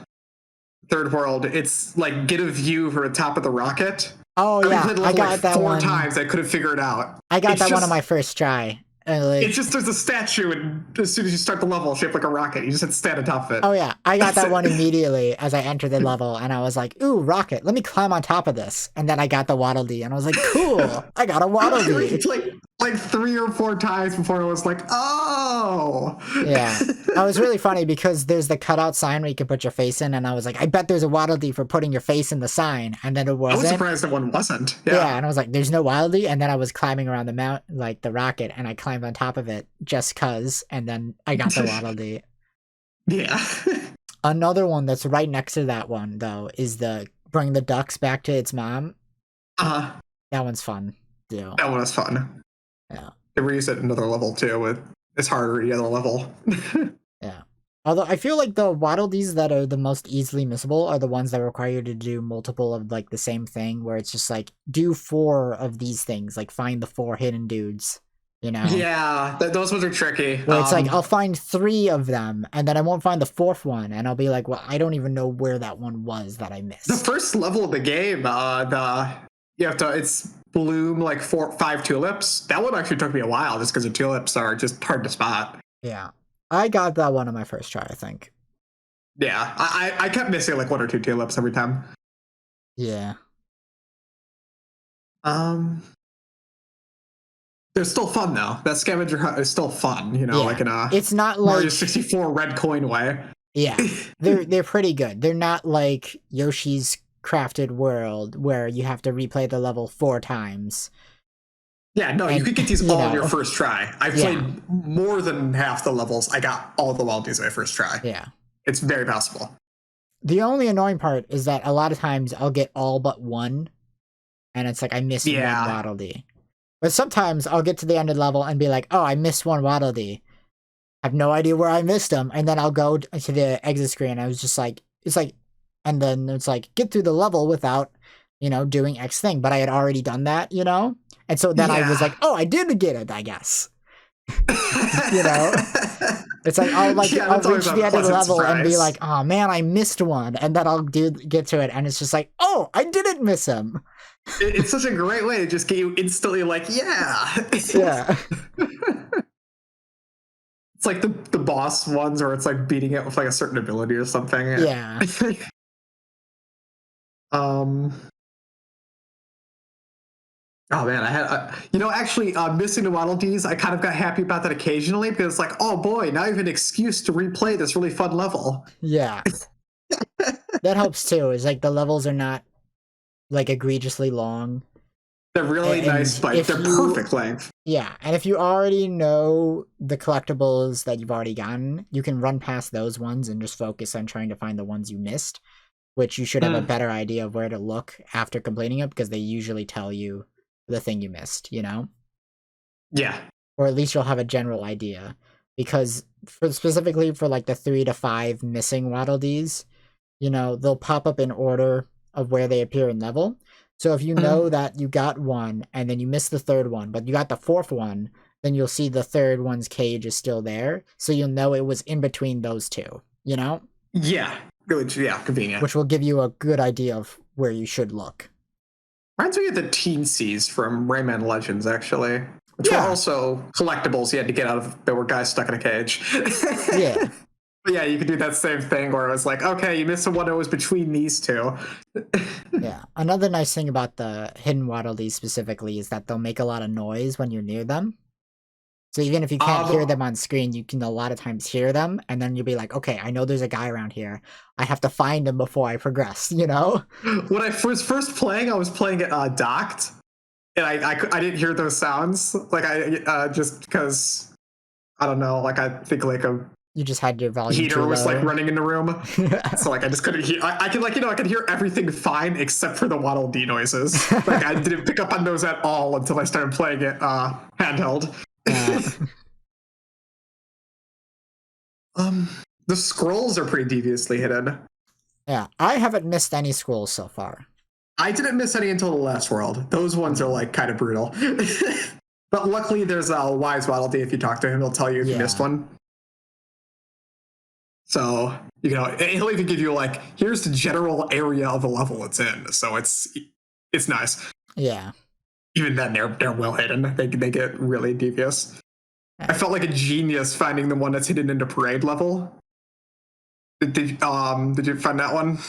Third world, it's like get a view from the top of the rocket. Oh yeah, I got like that 4 times. I couldn't figure it out. I got that one on my first try. It's just there's a statue, and as soon as you start the level, shaped like a rocket. You just have to stand on top of it. Oh yeah, I got that one immediately as I entered the level, and I was like, "Ooh, rocket! Let me climb on top of this." And then I got the Waddle Dee, and I was like, "Cool! I got a Waddle Dee!" It's like 3 or 4 times before I was like, "Oh!" Yeah, that was really funny because there's the cutout sign where you can put your face in, and I was like, "I bet there's a Waddle Dee for putting your face in the sign," and then it wasn't. I was surprised that one wasn't. Yeah, and I was like, "There's no Waddle Dee," and then I was climbing around the mount, like the rocket, and I climbed on top of it just cuz, and then I got the Waddle Dee. Yeah. Another one that's right next to that one, though, is the bring the ducks back to its mom. That one's fun, too. That one was fun. Yeah. They reuse it another level, too. It's harder the other level. Yeah. Although I feel like the Waddle Dees that are the most easily missable are the ones that require you to do multiple of, like, the same thing, where it's just like, do 4 of these things, like, find the 4 hidden dudes. You know? Yeah, those ones are tricky. Where it's like, I'll find 3 of them, and then I won't find the 4th one, and I'll be like, well, I don't even know where that one was that I missed. The first level of the game, it's bloom like 5 tulips. That one actually took me a while just because the tulips are just hard to spot. Yeah. I got that one on my first try, I think. Yeah, I kept missing like 1 or 2 tulips every time. Yeah. They're still fun though. That scavenger hunt is still fun, you know, like in a it's not like Mario 64 red coin way. Yeah, they're pretty good. They're not like Yoshi's Crafted World where you have to replay the level 4 times. Yeah, no, you could get these all on your first try. I played more than half the levels. I got all the Waddle Dees on my first try. Yeah. It's very possible. The only annoying part is that a lot of times I'll get all but one, and it's like I missed one Waddle Dee. But sometimes I'll get to the end of the level and be like, oh, I missed one Waddle Dee. I have no idea where I missed them, and then I'll go to the exit screen, and I was just like, and then it's like, get through the level without, doing X thing, but I had already done that, And so then I was like, oh, I did get it, I guess. It's like, I'll reach the end of the level and be like, oh man, I missed one, and then I'll get to it, and it's just like, oh, I didn't miss him. It's such a great way to just get you instantly like, yeah. Yeah. It's like the boss ones, or it's like beating it with like a certain ability or something. Yeah. Oh man, I had actually missing the Waddle Dees. I kind of got happy about that occasionally because it's like, oh boy, now you have an excuse to replay this really fun level. Yeah. That helps too. Is like the levels are not like egregiously long. They're really nice, but they're perfect length. Yeah, and if you already know the collectibles that you've already gotten, you can run past those ones and just focus on trying to find the ones you missed, which you should have a better idea of where to look after completing it, because they usually tell you the thing you missed, Yeah. Or at least you'll have a general idea, because specifically for like the 3 to 5 missing Waddle Dees, they'll pop up in order of where they appear in level. So if you know that you got one and then you missed the 3rd one, but you got the 4th one, then you'll see the 3rd one's cage is still there. So you'll know it was in between those 2, Yeah. Convenient. Which will give you a good idea of where you should look. Reminds me of the Teensies from Rayman Legends, actually. Which were also collectibles you had to get out of. There were guys stuck in a cage. Yeah. But yeah, you could do that same thing where it was like, okay, you missed one that was between these 2. Yeah. Another nice thing about the hidden Waddle Dees specifically is that they'll make a lot of noise when you're near them. So even if you can't hear them on screen, you can a lot of times hear them, and then you'll be like, okay, I know there's a guy around here. I have to find him before I progress, When I was first playing, I was playing it docked, and I didn't hear those sounds. Like, I just because, I don't know, like, I think like you just had your volume heater was like running in the room. So like I just couldn't hear. I could hear everything fine except for the Waddle Dee noises. Like I didn't pick up on those at all until I started playing it handheld. The scrolls are pretty deviously hidden. Yeah, I haven't missed any scrolls so far. I didn't miss any until the last world. Those ones are like kind of brutal. But luckily there's a wise Waddle Dee. If you talk to him, he'll tell you if you missed one. So, he'll even give you like, here's the general area of the level it's in. So it's nice. Yeah. Even then, they're well hidden. They get really devious. I felt like a genius finding the one that's hidden in the parade level. Did you find that one?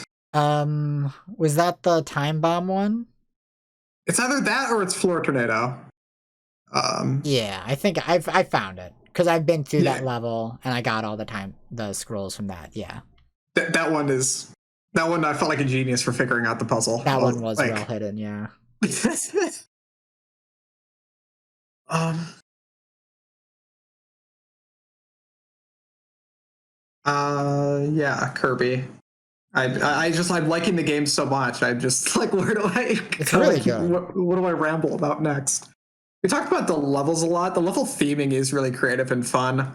Was that the time bomb one? It's either that or it's Floor Tornado. Yeah, I think I found it. Because I've been through that level, and I got all the scrolls from that, yeah. That one I felt like a genius for figuring out the puzzle. That one was well hidden, yeah. Yeah, Kirby. I'm liking the game so much. I'm just like, where do I? It's really good. What do I ramble about next? We talked about the levels a lot. The level theming is really creative and fun.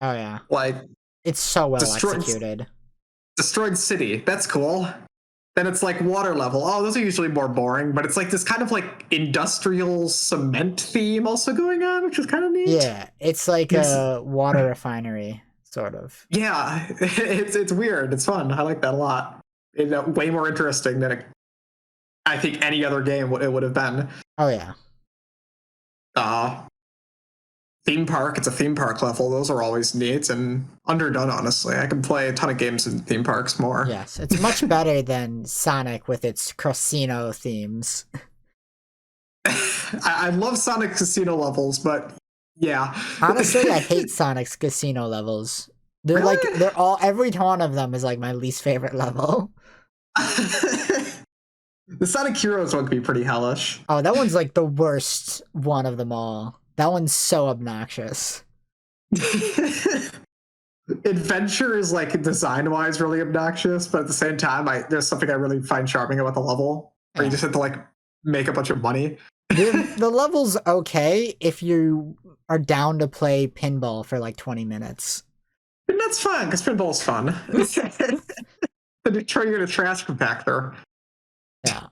Oh yeah, like it's so well executed. Destroyed City. That's cool. Then it's like water level. Oh, those are usually more boring, but it's like this kind of like industrial cement theme also going on, which is kind of neat. Yeah, it's like a water refinery, sort of. Yeah, it's weird. It's fun. I like that a lot. It's way more interesting than I think any other game it would have been. Oh yeah. Theme park. It's a theme park level. Those are always neat and underdone, honestly. I can play a ton of games in theme parks more. Yes, it's much better than Sonic with its casino themes. I love Sonic casino levels, but yeah. Honestly, I hate Sonic's casino levels. They're really? like, they're all, every one of them is like my least favorite level. The Sonic Heroes one could be pretty hellish. Oh, that one's like the worst one of them all. That one's so obnoxious. Adventure is like design-wise really obnoxious, but at the same time, there's something I really find charming about the level, where you just have to like make a bunch of money. The level's okay if you are down to play pinball for like 20 minutes. And that's fun, because pinball's fun. The turn you in a trash compactor. Yeah.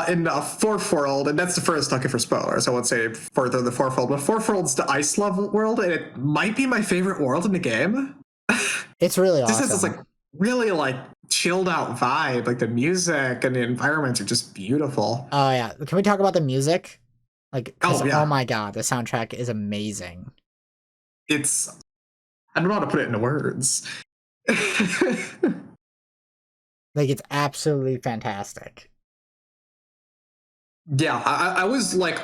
In the fourth world, and that's the first looking for spoilers, I won't say further the fourth world, but fourth world's the ice level world, and it might be my favorite world in the game. It's really awesome. Just has this like really like chilled out vibe, like the music and the environments are just beautiful. Oh yeah, can we talk about the music? Like, yeah. Oh my god, the soundtrack is amazing. It's, I don't know how to put it into words. Like, it's absolutely fantastic. Yeah, I was like,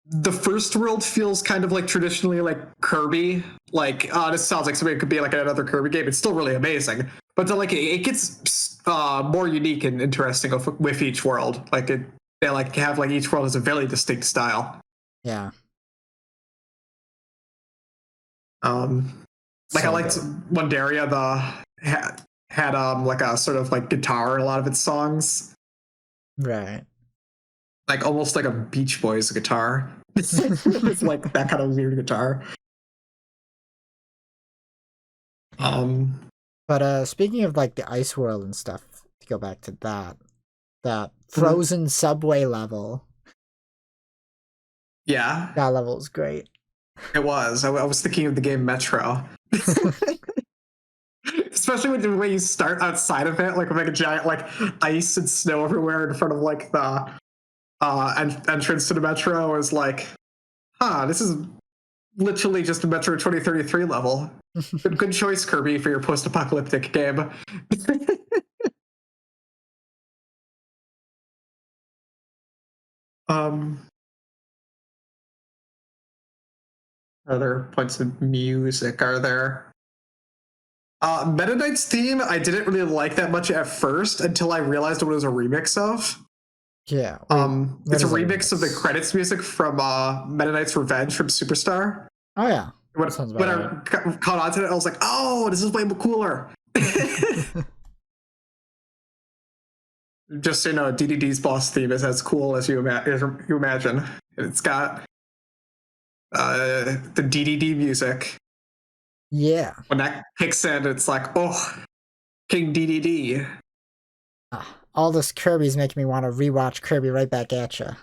the first world feels kind of like traditionally like Kirby. Like, this sounds like something that could be like another Kirby game. It's still really amazing, but then like it gets more unique and interesting with each world. Like they like have like each world has a very distinct style. Yeah. Like I liked Wonderia had like a sort of like guitar in a lot of its songs. Right. Like almost like a Beach Boys guitar. It's like that kind of weird guitar. But speaking of like the ice world and stuff, to go back to that, the frozen subway level. Yeah. That level is great. It was. I was thinking of the game Metro. Especially with the way you start outside of it, like with like a giant like ice and snow everywhere in front of like the entrance to the Metro is like, this is literally just a Metro 2033 level. Good choice, Kirby, for your post-apocalyptic game. Other points of music are there? Meta Knight's theme, I didn't really like that much at first until I realized what it was a remix of. Yeah. It's a remix of the credits music from Meta Knight's Revenge from Superstar. Oh yeah. When I caught on to it, I was like, oh, this is way cooler. Just so you know, DDD's boss theme is as cool as you imagine. It's got the DDD music. Yeah. When that kicks in, it's like, oh, King DDD. All this Kirby's making me want to rewatch Kirby Right Back at You.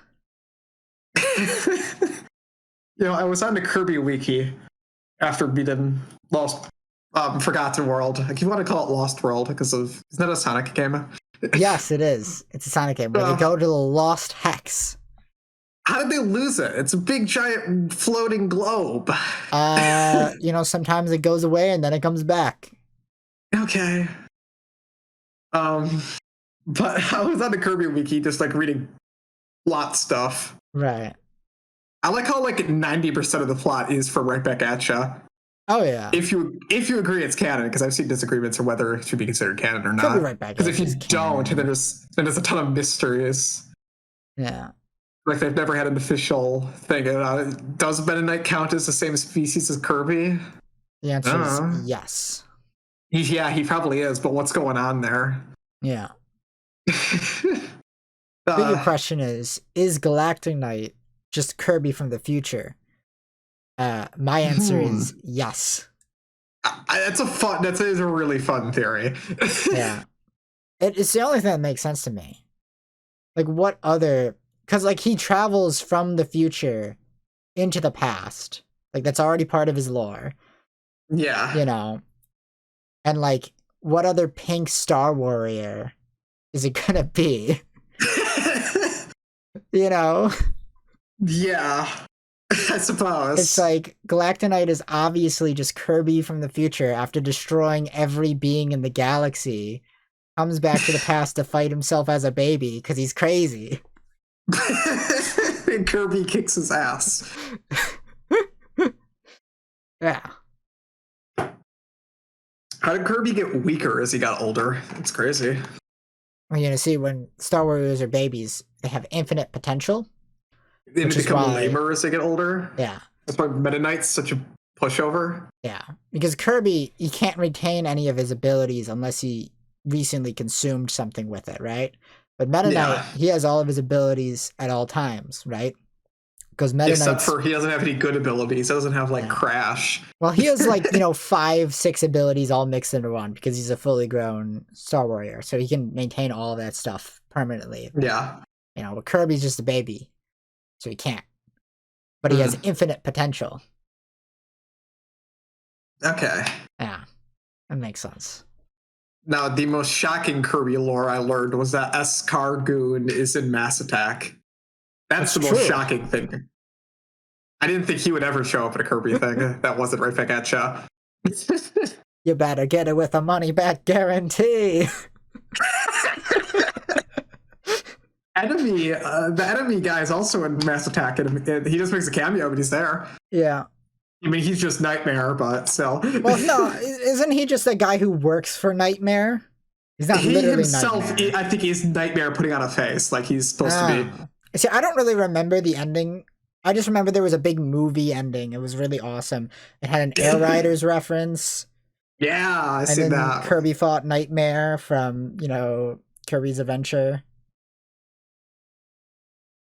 I was on the Kirby wiki after beating Forgotten World. I keep wanting to call it Lost World because isn't that a Sonic game? Yes, it is. It's a Sonic game where they go to the Lost Hex. How did they lose it? It's a big giant floating globe. Sometimes it goes away and then it comes back. Okay. But I was on the Kirby wiki just like reading plot stuff. Right. I like how like 90% of the plot is for Right Back at Ya. Oh yeah. If you agree it's canon, because I've seen disagreements on whether it should be considered canon or not. Kirby Right Back. Because if you don't, then there's a ton of mysteries. Yeah. Like they've never had an official thing. Does Meta Knight count as the same species as Kirby? The answer is yes. Yeah, he probably is. But what's going on there? Yeah. The bigger question is Galactic Knight just Kirby from the future? My answer is yes. That is a really fun theory. Yeah. It's the only thing that makes sense to me. Like, what other... Because, like, he travels from the future into the past. Like, that's already part of his lore. Yeah. You know? And, like, what other pink Star Warrior is it gonna be? You know? Yeah. I suppose. It's like, Galactonite is obviously just Kirby from the future after destroying every being in the galaxy. Comes back to the past to fight himself as a baby, because he's crazy. And Kirby kicks his ass. Yeah. How did Kirby get weaker as he got older? It's crazy. Well, you know, see, when Star Warriors are babies, they have infinite potential. They become lamer as they get older. Yeah. That's why Meta Knight's such a pushover. Yeah. Because Kirby, he can't retain any of his abilities unless he recently consumed something with it, right? But Meta Knight, he has all of his abilities at all times, right? Because Meta Knight, except for he doesn't have any good abilities. He doesn't have like Crash. Well, he has like, you know, 5-6 abilities all mixed into one because he's a fully grown Star Warrior, so he can maintain all of that stuff permanently. Yeah. You know, but Kirby's just a baby, so he can't. But he has infinite potential. Okay. Yeah, that makes sense. Now, the most shocking Kirby lore I learned was that Escargoon is in Mass Attack. That's the most shocking thing. I didn't think he would ever show up at a Kirby thing. That wasn't right back at you. You better get it with a money-back guarantee. The enemy guy is also in Mass Attack, and he just makes a cameo, but he's there. Yeah. I mean, he's just Nightmare, but still. Well, no, isn't he just a guy who works for Nightmare? He's not literally himself, Nightmare. I think he's Nightmare putting on a face, like he's supposed to be. See, I don't really remember the ending. I just remember there was a big movie ending. It was really awesome. It had an Air Riders reference. Yeah, I see that. Kirby fought Nightmare from, you know, Kirby's Adventure.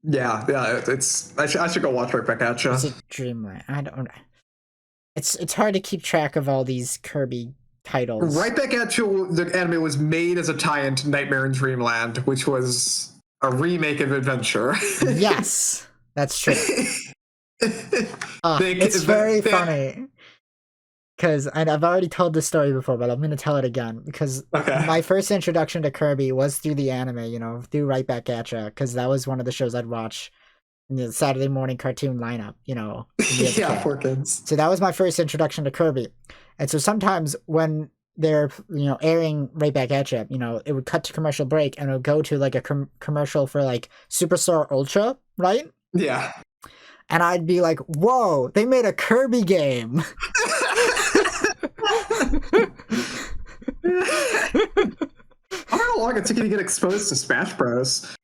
Yeah, it's. I should go watch right back at you. Is it Dreamland? I don't know. It's hard to keep track of all these Kirby titles. Right Back at You, the anime was made as a tie-in to Nightmare in Dreamland, which was a remake of Adventure. Yes, that's true. It's very funny. Because I've already told this story before, but I'm going to tell it again. Because my first introduction to Kirby was through the anime, you know, through Right Back at Ya, because that was one of the shows I'd watch in the Saturday morning cartoon lineup, you know. Yeah, poor kids. So that was my first introduction to Kirby. And so sometimes when they're, you know, airing Right Back at Ya, you know, it would cut to commercial break and it would go to like a commercial for like Superstar Ultra, right? Yeah. And I'd be like, whoa, they made a Kirby game. I don't know how long it took you to get exposed to Smash Bros.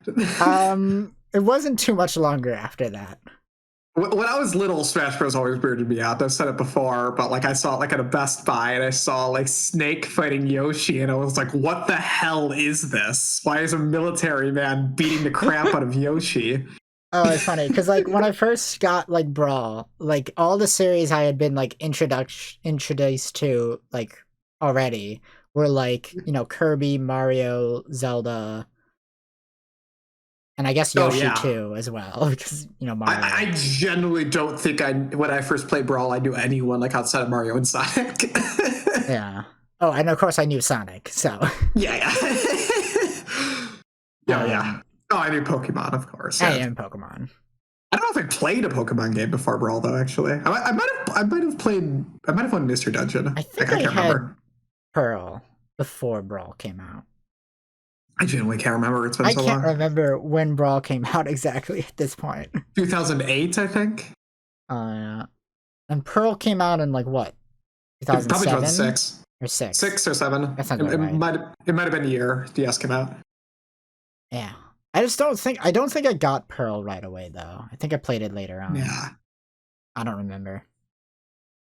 It wasn't too much longer after that. When I was little, Smash Bros. Always weirded me out. I've said it before, but like I saw it like at a Best Buy, and I saw like Snake fighting Yoshi, and I was like, "What the hell is this? Why is a military man beating the crap out of Yoshi?" Oh, it's funny because like when I first got like Brawl, like all the series I had been like introduced to like already were like, you know, Kirby, Mario, Zelda. And I guess Yoshi too, as well, because, you know, Mario. I generally don't think when I first played Brawl, I knew anyone like outside of Mario and Sonic. Yeah. Oh, and of course I knew Sonic, so. Yeah. Yeah. Oh, I knew Pokemon, of course. I am Pokemon. I don't know if I played a Pokemon game before Brawl, though. Actually, I might have won Mystery Dungeon. I think I can't remember. Pearl before Brawl came out. I genuinely can't remember. It's been so long. I can't remember when Brawl came out exactly at this point. 2008, I think. And Pearl came out in like what? 2007? Probably 2006. Or 6. 6 or 7. That sounds right. It might have been the year DS came out. Yeah. I don't think I got Pearl right away though. I think I played it later on. Yeah. I don't remember.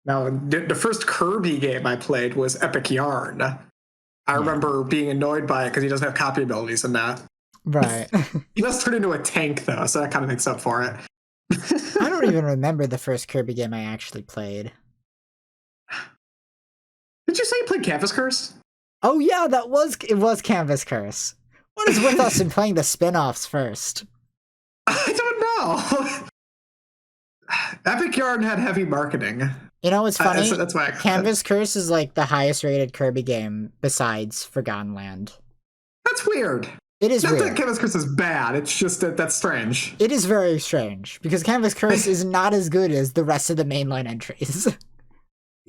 Now, the first Kirby game I played was Epic Yarn. I remember being annoyed by it because he doesn't have copy abilities in that. Right. He does turn into a tank, though, so that kind of makes up for it. I don't even remember the first Kirby game I actually played. did you say you played Canvas Curse? Oh yeah, it was Canvas Curse. What is with us in playing the spin-offs first? I don't know. Epic Yarn had heavy marketing. You know what's funny? That's why Canvas Curse is like the highest rated Kirby game besides Forgotten Land. That's weird. It is Not weird. that Canvas Curse is bad, it's just that's strange. It is very strange, because Canvas Curse is not as good as the rest of the mainline entries.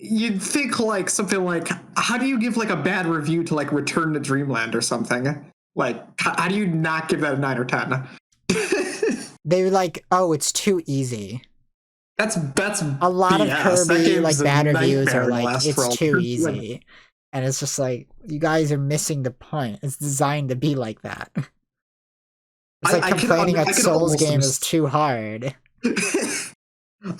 You'd think like something like, how do you give like a bad review to like Return to Dreamland or something? Like, how do you not give that a 9 or 10? They were like, oh, it's too easy. That's a lot BS. Of Kirby like bad reviews are like it's too easy, and it's just like you guys are missing the point. It's designed to be like that. It's like complaining that Souls game is too hard.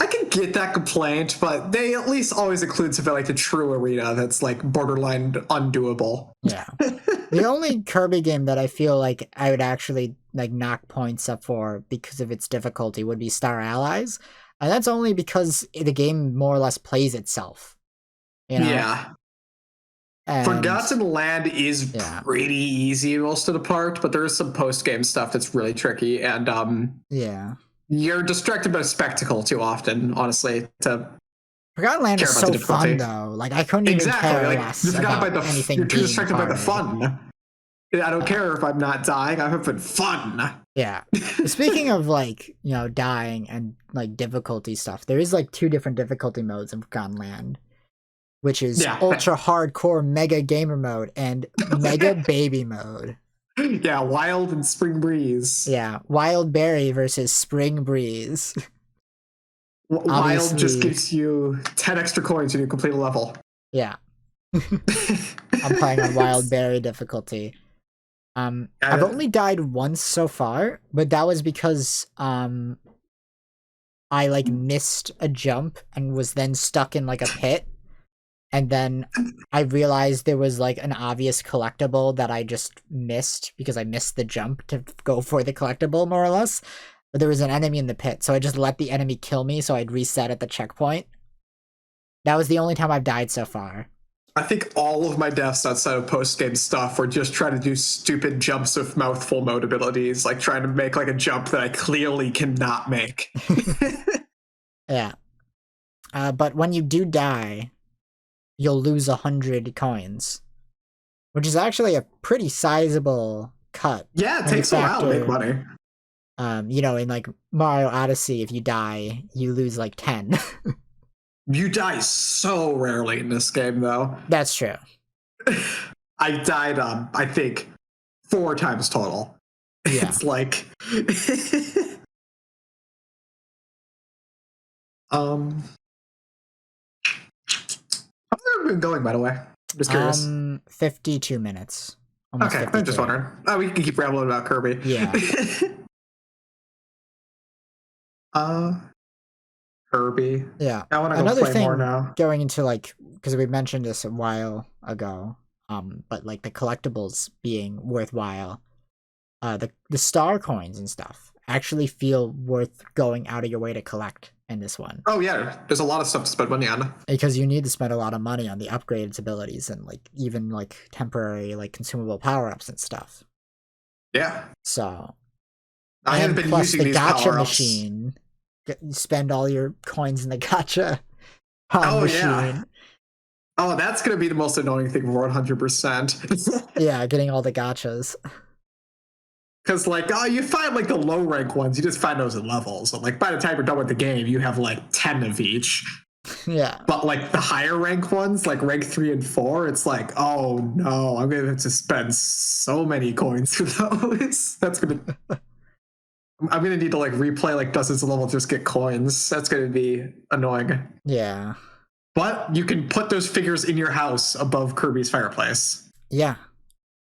I can get that complaint, but they at least always include something like the True Arena that's like borderline undoable. Yeah. The only Kirby game that I feel like I would actually like knock points up for because of its difficulty would be Star Allies. And that's only because the game more or less plays itself. You know? Yeah. And, Forgotten Land is pretty easy most of the part, but there is some post-game stuff that's really tricky, and you're distracted by spectacle too often, honestly, to Forgotten Land is so fun, though. Like, I couldn't even care less about anything. You're too distracted by the fun. I don't care if I'm not dying. I'm having fun. Yeah. Speaking of, like, you know, dying and, like, difficulty stuff, there is, like, 2 different difficulty modes in Forgotten Land, which is ultra hardcore mega gamer mode and mega baby mode. Yeah, Wild and Spring Breeze. Yeah, Wild Berry versus Spring Breeze. Wild just gives you 10 extra coins when you complete a level. Yeah. I'm playing on Wild Berry difficulty. I've only died once so far, but that was because I like missed a jump and was then stuck in like a pit. And then I realized there was like an obvious collectible that I just missed because I missed the jump to go for the collectible, more or less. But there was an enemy in the pit, so I just let the enemy kill me so I'd reset at the checkpoint. That was the only time I've died so far. I think all of my deaths outside of post-game stuff were just trying to do stupid jumps with mouthful mode abilities, like trying to make like a jump that I clearly cannot make. Yeah. But when you do die, you'll lose 100 coins, which is actually a pretty sizable cut. Yeah, it takes a while to make money. You know, in like Mario Odyssey, if you die, you lose like 10. You die so rarely in this game, though. That's true. I died, I think, 4 times total. Yeah. It's like... How's it been going, by the way? I'm just curious. 52 minutes. Okay, I'm just wondering. Oh, we can keep rambling about Kirby. Yeah. Kirby. Yeah. I want to go play more now. Going into like, because we mentioned this a while ago, but like the collectibles being worthwhile, the star coins and stuff actually feel worth going out of your way to collect in this one. Oh yeah, there's a lot of stuff to spend money on. Because you need to spend a lot of money on the upgrades abilities and like even like temporary like consumable power-ups and stuff. Yeah. So I have been using these power-ups. Gacha machine. You spend all your coins in the gacha machine. Yeah. Oh, that's gonna be the most annoying thing for 100%. Yeah, getting all the gachas. Because, like, you find, like, the low-rank ones, you just find those in levels. So, like, by the time you're done with the game, you have, like, 10 of each. Yeah. But, like, the higher-rank ones, like, rank 3 and 4, it's like, oh, no, I'm going to have to spend so many coins for those. That's going to... I'm going to need to, like, replay, like, dozens of levels just get coins. That's going to be annoying. Yeah. But you can put those figures in your house above Kirby's fireplace. Yeah.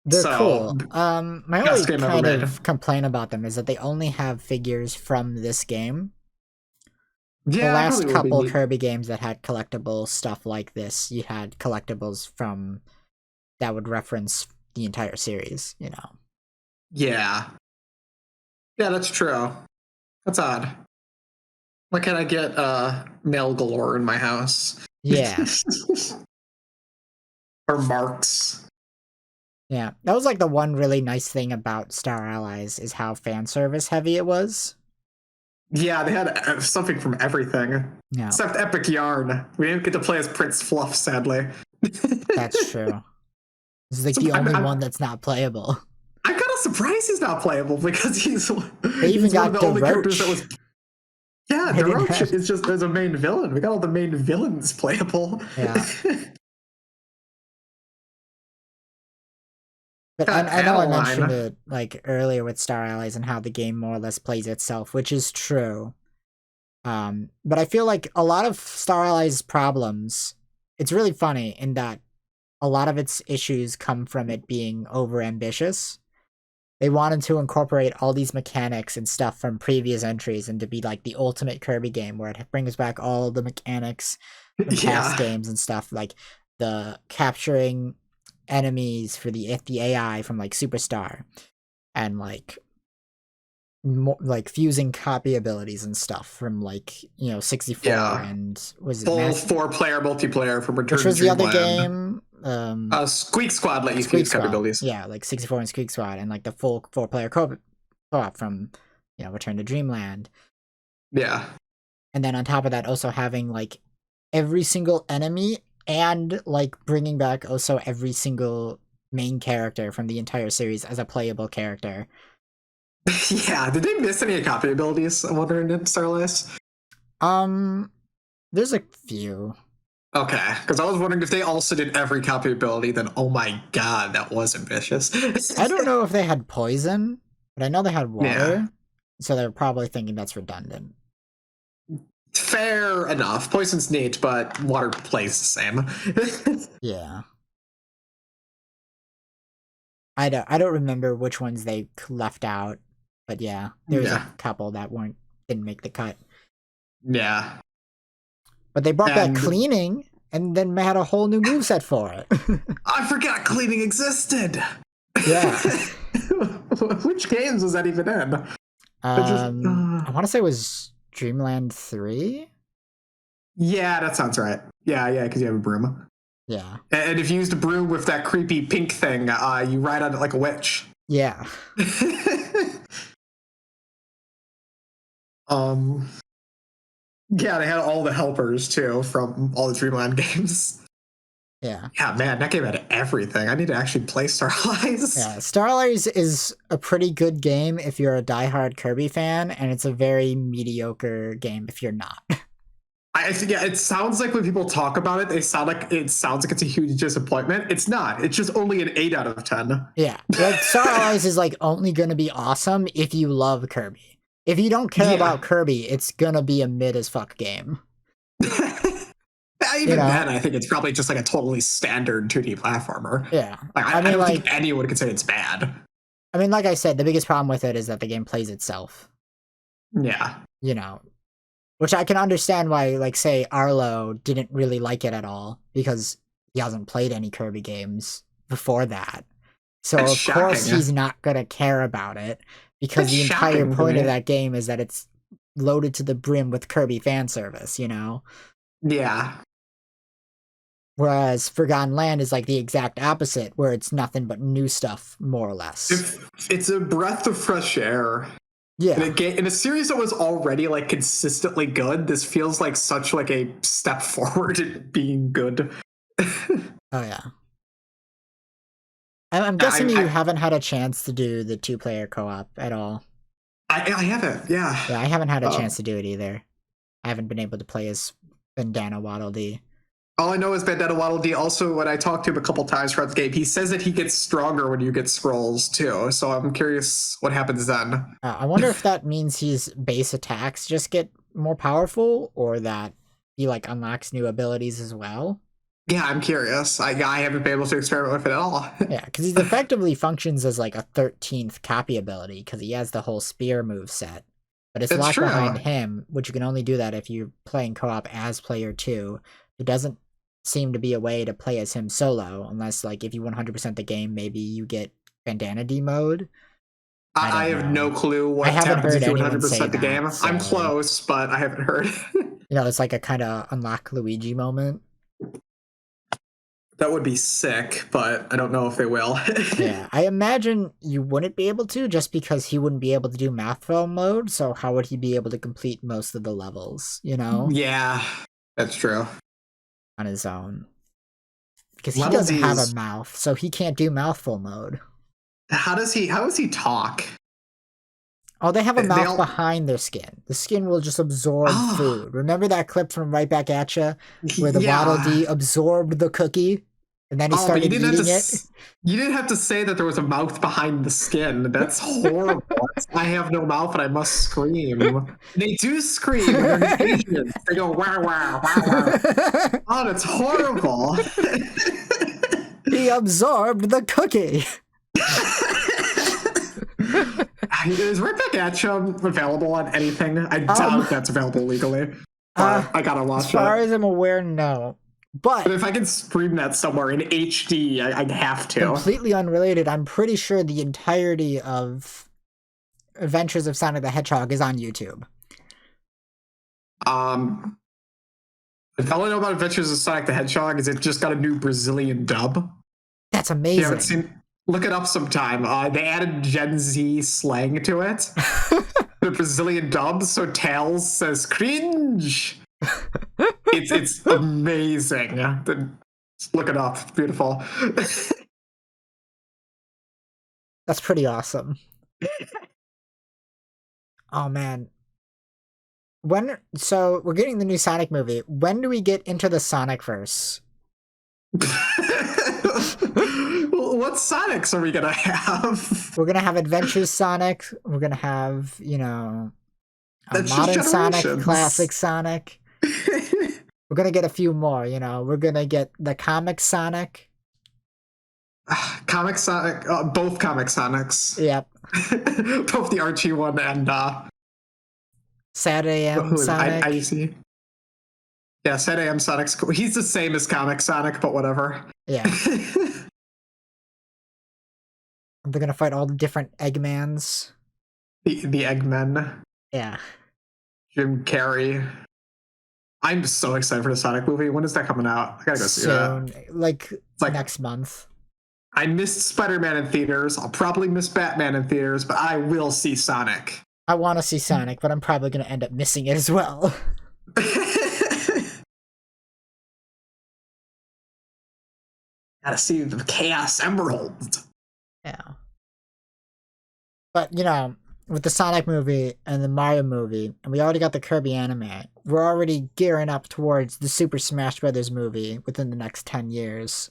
They're cool. My only kind of complaint about them is that they only have figures from this game. Yeah, the last couple Kirby games that had collectible stuff like this, you had collectibles from that would reference the entire series, you know. Yeah. Yeah, that's true. That's odd. Why can't I get mail galore in my house? Yeah. Or marks. Yeah, that was like the one really nice thing about Star Allies is how fan service heavy it was. Yeah, they had something from everything. Yeah. Except Epic Yarn. We didn't get to play as Prince Fluff, sadly. That's true. This is like the only one that's not playable. I'm kind of surprised he's not playable because he's one of the only characters that was. Yeah, Deroche is just as a main villain. We got all the main villains playable. Yeah. But I know I mentioned it like earlier with Star Allies and how the game more or less plays itself, which is true. But I feel like a lot of Star Allies' problems, it's really funny in that a lot of its issues come from it being overambitious. They wanted to incorporate all these mechanics and stuff from previous entries and to be like the ultimate Kirby game where it brings back all the mechanics from past games and stuff, like the capturing enemies for the AI from like Superstar and like fusing copy abilities and stuff from like 64 and was it full 4-player multiplayer from Return which was to the other Dreamland. game Squeak Squad let you fuse copy abilities. Yeah, like 64 and Squeak Squad and like the full 4-player co-op from Return to Dreamland. Yeah. And then on top of that also having like every single enemy and like bringing back also every single main character from the entire series as a playable character. Yeah, did they miss any copy abilities? I'm wondering in Star Allies. There's a few. Okay, because I was wondering if they also did every copy ability, then oh my god, that was ambitious. I don't know if they had poison, but I know they had water, so they're probably thinking that's redundant. Fair enough. Poison's neat, but water plays the same. Yeah. I don't remember which ones they left out, but yeah, there was a couple that didn't make the cut. Yeah. But they brought back cleaning and then had a whole new moveset for it. I forgot cleaning existed. Yeah. Which games was that even in? I want to say it was Dreamland 3? Yeah, that sounds right. Yeah, because you have a broom. Yeah. And if you used a broom with that creepy pink thing, you ride on it like a witch. Yeah. Yeah, they had all the helpers too from all the Dreamland games. Yeah. Yeah, man, that game had everything. I need to actually play Star Allies. Yeah, Star Allies is a pretty good game if you're a diehard Kirby fan, and it's a very mediocre game if you're not. I think it sounds like when people talk about it, it sounds like it's a huge disappointment. It's not. It's just only an 8 out of 10. Yeah, like Star Allies is like only gonna be awesome if you love Kirby. If you don't care about Kirby, it's gonna be a mid as fuck game. Even then, I think it's probably just like a totally standard 2D platformer. Yeah, I don't think anyone could say it's bad. I mean, like I said, the biggest problem with it is that the game plays itself. Yeah. Which I can understand why, like, say, Arlo didn't really like it at all, because he hasn't played any Kirby games before that. So, of course, he's not gonna care about it, because the entire point of that game is that it's loaded to the brim with Kirby fan service, Yeah. Whereas Forgotten Land is like the exact opposite, where it's nothing but new stuff, more or less. It's a breath of fresh air. Yeah. In a series that was already like consistently good, this feels like such like a step forward in being good. Oh yeah. I'm guessing you haven't had a chance to do the 2-player co-op at all. I haven't, yeah. Yeah, I haven't had a chance to do it either. I haven't been able to play as Bandana Waddle Dee. All I know is Bandana Waddle Dee, also when I talked to him a couple times throughout the game, he says that he gets stronger when you get scrolls too, so I'm curious what happens then. I wonder if that means his base attacks just get more powerful, or that he like unlocks new abilities as well. Yeah, I'm curious. I haven't been able to experiment with it at all. Yeah, because he effectively functions as like a 13th copy ability, because he has the whole spear move set. But it's locked behind him, which you can only do that if you're playing co-op as player 2. It doesn't seem to be a way to play as him solo, unless like if you 100% the game, maybe you get Bandana D mode. I have no clue what happens if you 100% the game. So, I'm close, but I haven't heard. It's like a kind of unlock Luigi moment. That would be sick, but I don't know if they will. Yeah, I imagine you wouldn't be able to just because he wouldn't be able to do math film mode, so how would he be able to complete most of the levels, you know? Yeah, that's true. On his own. Because he doesn't have a mouth, so he can't do mouthful mode. How does he talk? Oh, they have a mouth behind their skin. The skin will just absorb food. Remember that clip from Right Back At Ya where the Waddle Dee absorbed the cookie and then he started eating it? You didn't have to say that there was a mouth behind the skin. That's horrible. I have no mouth and I must scream. They do scream. They're Asians. They go wow wow wow wow. Oh, that's horrible. He absorbed the cookie. Is Right Back At Ya available on anything? I doubt that's available legally. I gotta watch it. As far as I'm aware, no. But if I can stream that somewhere in HD, I'd have to. Completely unrelated, I'm pretty sure the entirety of Adventures of Sonic the Hedgehog is on YouTube. If all I know about Adventures of Sonic the Hedgehog is it just got a new Brazilian dub. That's amazing. Look it up sometime. They added Gen Z slang to it. The Brazilian dub, so Tails says cringe. It's amazing. Look it up. It's beautiful. That's pretty awesome. Oh man. So we're getting the new Sonic movie. When do we get into the Sonic-verse? What Sonics are we gonna have? We're gonna have Adventures Sonic. We're gonna have, Modern Sonic, Classic Sonic. We're gonna get a few more, We're gonna get the Comic Sonic. Comic Sonic, both Comic Sonics. Yep. Both the Archie one and Saturday AM Sonic. I see. Yeah, Saturday AM Sonic's cool. He's the same as Comic Sonic, but whatever. Yeah. They're gonna fight all the different Eggmans. The Eggmen. Yeah. Jim Carrey. I'm so excited for the Sonic movie. When is that coming out? I gotta go see that. Like next month. I missed Spider-Man in theaters. I'll probably miss Batman in theaters, but I will see Sonic. I want to see Sonic, but I'm probably gonna end up missing it as well. Gotta see the Chaos Emerald. Yeah. But, with the Sonic movie and the Mario movie, and we already got the Kirby anime, we're already gearing up towards the Super Smash Brothers movie within the next 10 years.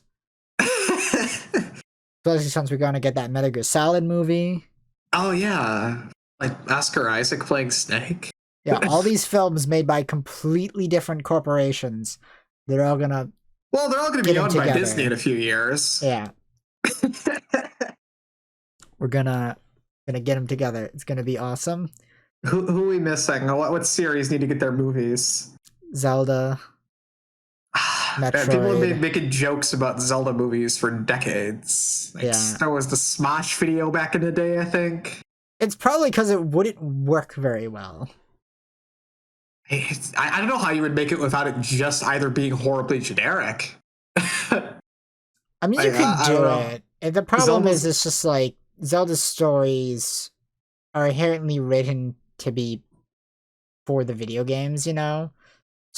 Especially since we're going to get that Metal Gear Solid movie. Oh, yeah. Like Oscar Isaac playing Snake. Yeah, all these films made by completely different corporations. They're all going to... Well, they're all going to be owned by Disney in a few years. Yeah. We're gonna get them together. It's gonna be awesome. Who are we missing? What series need to get their movies? Zelda. Metroid. People have been making jokes about Zelda movies for decades. There was the Smosh video back in the day, I think. It's probably because it wouldn't work very well. I don't know how you would make it without it just either being horribly generic. I mean, you could do it. And the problem is, it's just like Zelda's stories are inherently written to be for the video games, So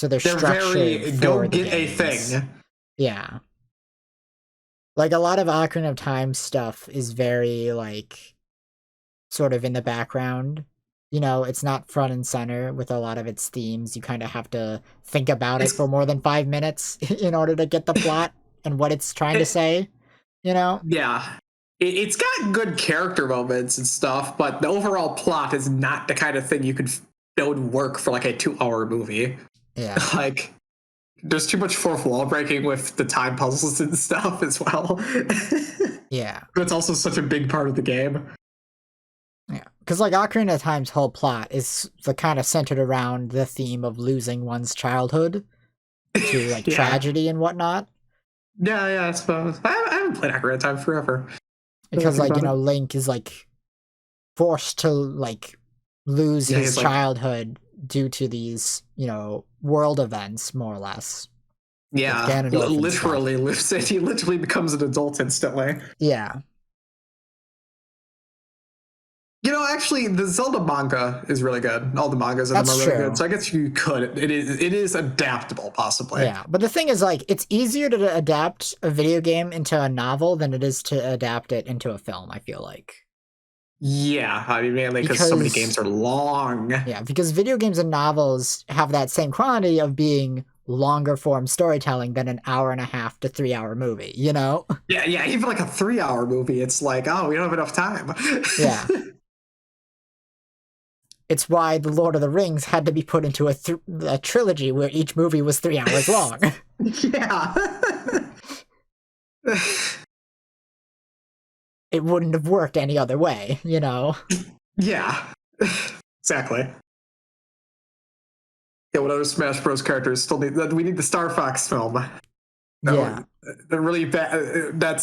they're structured for the games. A thing. Yeah. Like, a lot of Ocarina of Time stuff is very, sort of in the background. It's not front and center with a lot of its themes. You kind of have to think about it for more than 5 minutes in order to get the plot and what it's trying to say, Yeah. It's got good character moments and stuff, but the overall plot is not the kind of thing that would work for a 2-hour movie. Yeah. There's too much fourth wall breaking with the time puzzles and stuff as well. Yeah. That's also such a big part of the game. Yeah. Because Ocarina of Time's whole plot is kind of centered around the theme of losing one's childhood to tragedy and whatnot. Yeah, I suppose. I haven't played Ocarina of Time forever. Because, Link is, forced to, lose his childhood due to these, world events, more or less. Yeah, literally lives it. He literally becomes an adult instantly. Yeah. You know, actually, the Zelda manga is really good. All the mangas of them are really good. So I guess you could. It is adaptable, possibly. Yeah, but the thing is, like, it's easier to adapt a video game into a novel than it is to adapt it into a film, I feel like. Yeah, I mean, mainly because so many games are long. Yeah, because video games and novels have that same quantity of being longer form storytelling than an 1.5 to 3 hour movie, you know? Yeah, even like a 3 hour movie, it's like, oh, we don't have enough time. Yeah. It's why The Lord of the Rings had to be put into a trilogy where each movie was 3 hours long. Yeah. It wouldn't have worked any other way, you know? Yeah. Exactly. Yeah, what other Smash Bros. Characters still need? We need the Star Fox film. Yeah. They're really bad.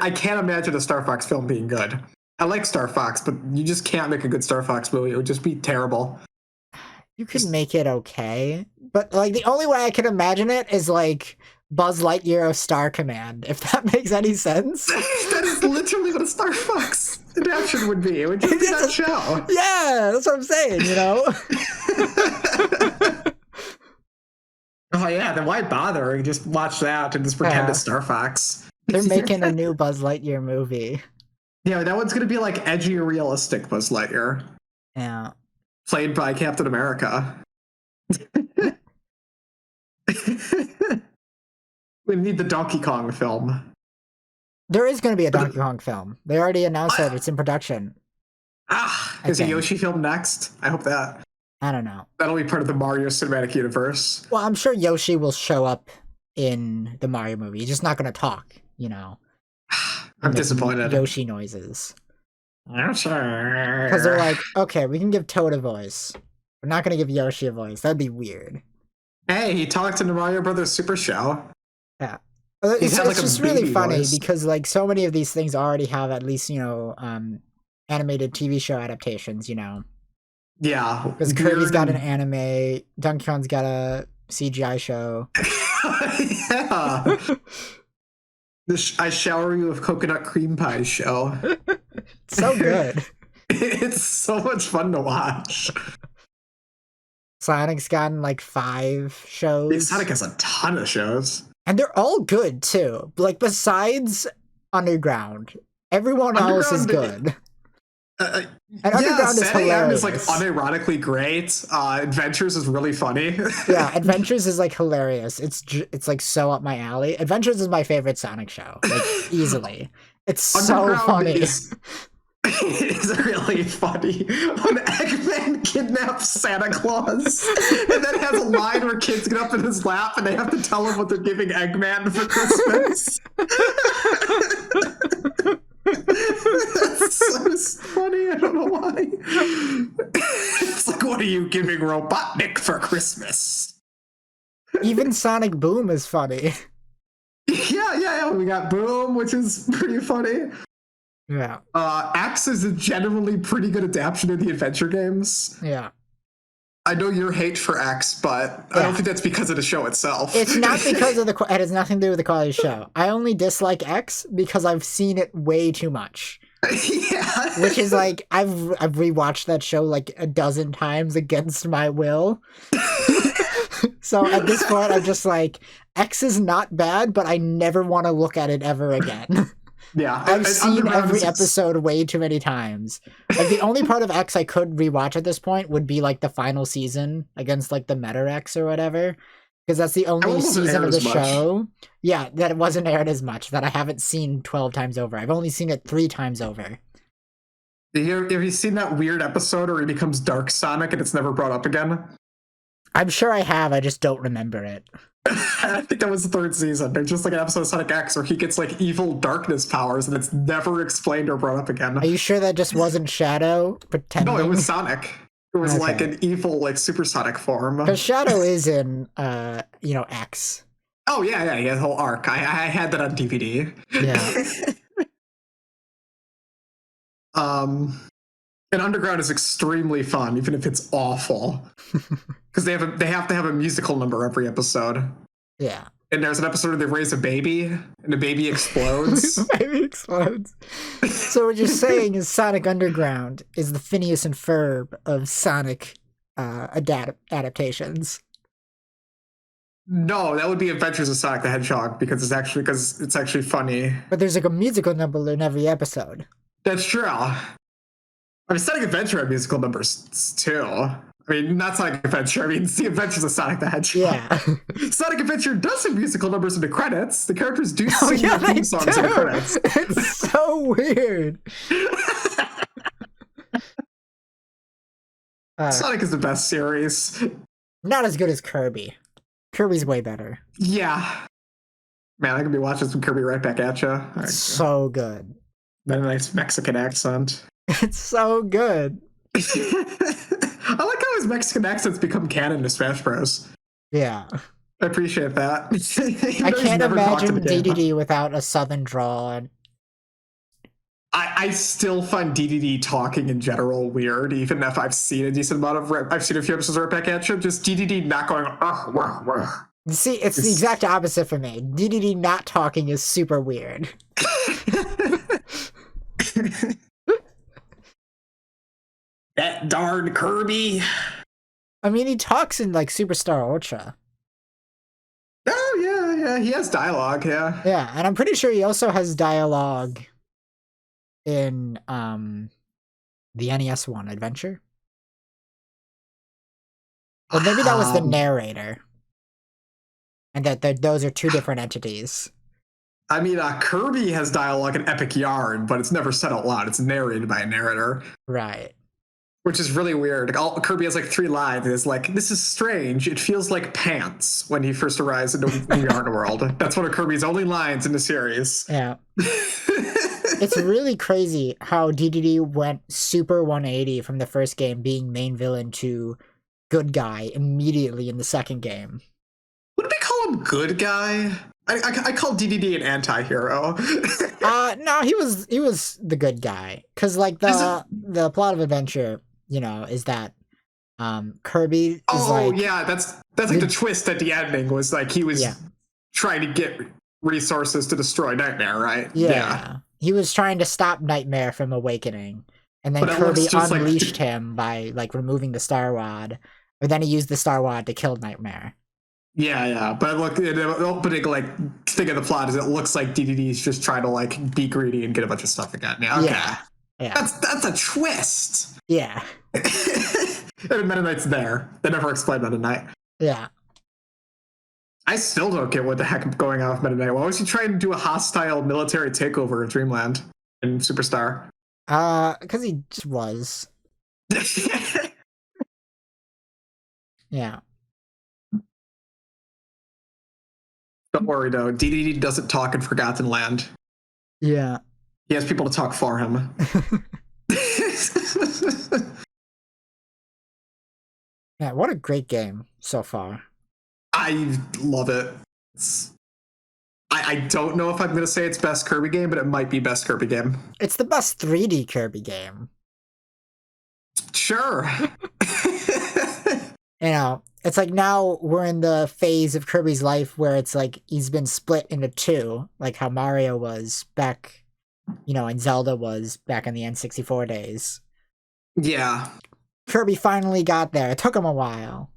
I can't imagine a Star Fox film being good. I like Star Fox, but you just can't make a good Star Fox movie. It would just be terrible. You could make it okay, but like the only way I can imagine it is like Buzz Lightyear of Star Command, if that makes any sense. That is literally what a Star Fox adaptation would be. It would just be that show. Yeah, that's what I'm saying, you know? Oh yeah, then why bother? You just watch that and just pretend it's Star Fox. They're making a new Buzz Lightyear movie. Yeah, that one's gonna be like edgy, realistic Buzz Lightyear. Yeah. Played by Captain America. We need the Donkey Kong film. There is going to be a Donkey Kong film. They already announced that it's in production. Is a Yoshi film next? I hope that. I don't know. That'll be part of the Mario Cinematic Universe. Well, I'm sure Yoshi will show up in the Mario movie. He's just not going to talk, you know. I'm disappointed. Yoshi noises. Because they're like, okay, we can give Toad a voice. We're not going to give Yoshi a voice. That'd be weird. Hey, he talked in the Mario Brothers Super Show. Yeah. It's just really funny because like so many of these things already have at least, you know, animated TV show adaptations, you know. Yeah. Because Kirby's got an anime, Donkey Kong's got a CGI show. Yeah. I Shower You with Coconut Cream Pie show. So good. It's so much fun to watch. Sonic's gotten like 5 shows. Sonic has a ton of shows. And they're all good too. Like besides Underground, everyone else is good. And Underground is hilarious. Is like unironically great. Adventures is really funny. Yeah, Adventures is like hilarious. It's like so up my alley. Adventures is my favorite Sonic show, like easily. It's so funny. It's really funny when Eggman kidnaps Santa Claus and then has a line where kids get up in his lap and they have to tell him what they're giving Eggman for Christmas. That's so funny. I don't know why. It's like, what are you giving Robotnik for Christmas? Even Sonic Boom is funny. Yeah. We got Boom, which is pretty funny. Yeah. X is a generally pretty good adaptation of the adventure games. Yeah. I know your hate for X, but I don't think that's because of the show itself. It's not because of it has nothing to do with the quality of the show. I only dislike X because I've seen it way too much. Yeah. Which is like, I've rewatched that show like a dozen times against my will. So at this point, I'm just like, X is not bad, but I never want to look at it ever again. Yeah, I've seen every episode way too many times. Like the only part of X I could rewatch at this point would be like the final season against like the Meta X or whatever, because that's the only season of the show. Yeah, that it wasn't aired as much, that I haven't seen 12 times over. I've only seen it 3 times over. Have you seen that weird episode where he becomes Dark Sonic and it's never brought up again? I'm sure I have. I just don't remember it. I think that was the 3rd season. There's just like an episode of Sonic X where he gets like evil darkness powers and it's never explained or brought up again. Are you sure that just wasn't Shadow pretending? No, it was Sonic. It was like an evil, like supersonic form. Because Shadow is in, X. Oh yeah, he has a whole arc. I had that on DVD. Yeah. And Underground is extremely fun, even if it's awful. Because they have to have a musical number every episode. Yeah. And there's an episode where they raise a baby, and the baby explodes. The baby explodes. So what you're saying is Sonic Underground is the Phineas and Ferb of Sonic adaptations. No, that would be Adventures of Sonic the Hedgehog because it's actually funny. But there's like a musical number in every episode. That's true. I mean, Sonic Adventure had musical numbers too. I mean, not Sonic Adventure. I mean, it's the Adventures of Sonic the Hedgehog. Yeah. Sonic Adventure does have musical numbers in the credits. The characters do sing their theme songs in the credits. It's so weird. Sonic is the best series. Not as good as Kirby. Kirby's way better. Yeah. Man, I could be watching some Kirby right back at you. It's so good. That nice Mexican accent. It's so good. I like how his Mexican accents become canon to Smash Bros. Yeah. I appreciate that. I can't imagine DDD without a southern drawl. I still find DDD talking in general weird, even if I've seen a decent amount of I've seen a few episodes of Right Back At You. Just DDD not going, wah, wah. See, it's the exact opposite for me. DDD not talking is super weird. That darn Kirby. I mean, he talks in like Superstar Ultra. Oh, yeah. He has dialogue, yeah. Yeah, and I'm pretty sure he also has dialogue in the NES one, Adventure. Or maybe that was the narrator. And that those are two different entities. I mean, Kirby has dialogue in Epic Yarn, but it's never said out loud. It's narrated by a narrator. Right. Which is really weird. Kirby has like 3 lines. It's like, this is strange. It feels like pants when he first arrives into New Yarn World. That's one of Kirby's only lines in the series. Yeah. It's really crazy how DDD went super 180 from the first game being main villain to good guy immediately in the second game. Would we call him good guy? I call DDD an anti-hero. No, he was the good guy. Cause like the plot of Adventure, you know, is that Kirby is yeah, that's like the twist at the ending was like he was trying to get resources to destroy Nightmare, right? Yeah. He was trying to stop Nightmare from awakening. And then Kirby unleashed him by like removing the Star Rod. Or then he used the Star Rod to kill Nightmare. Yeah. But look, the opening like thing of the plot is it looks like DDD's just trying to like be greedy and get a bunch of stuff again. Yeah, okay. Yeah. That's a twist. Yeah. And Meta Knight's there. They never explained Meta Knight. Yeah. I still don't get what the heck is going on with Meta Knight. Why was he trying to do a hostile military takeover of Dreamland in Superstar? Because he just was. Yeah. Don't worry though, DDD doesn't talk in Forgotten Land. Yeah. He has people to talk for him. Yeah, what a great game so far. I love it. I don't know if I'm going to say it's best Kirby game, but it might be best Kirby game. It's the best 3D Kirby game. Sure. You know, it's like now we're in the phase of Kirby's life where it's like he's been split into 2, like how Mario was back, you know, and Zelda was back in the N64 days. Yeah. Kirby finally got there. It took him a while.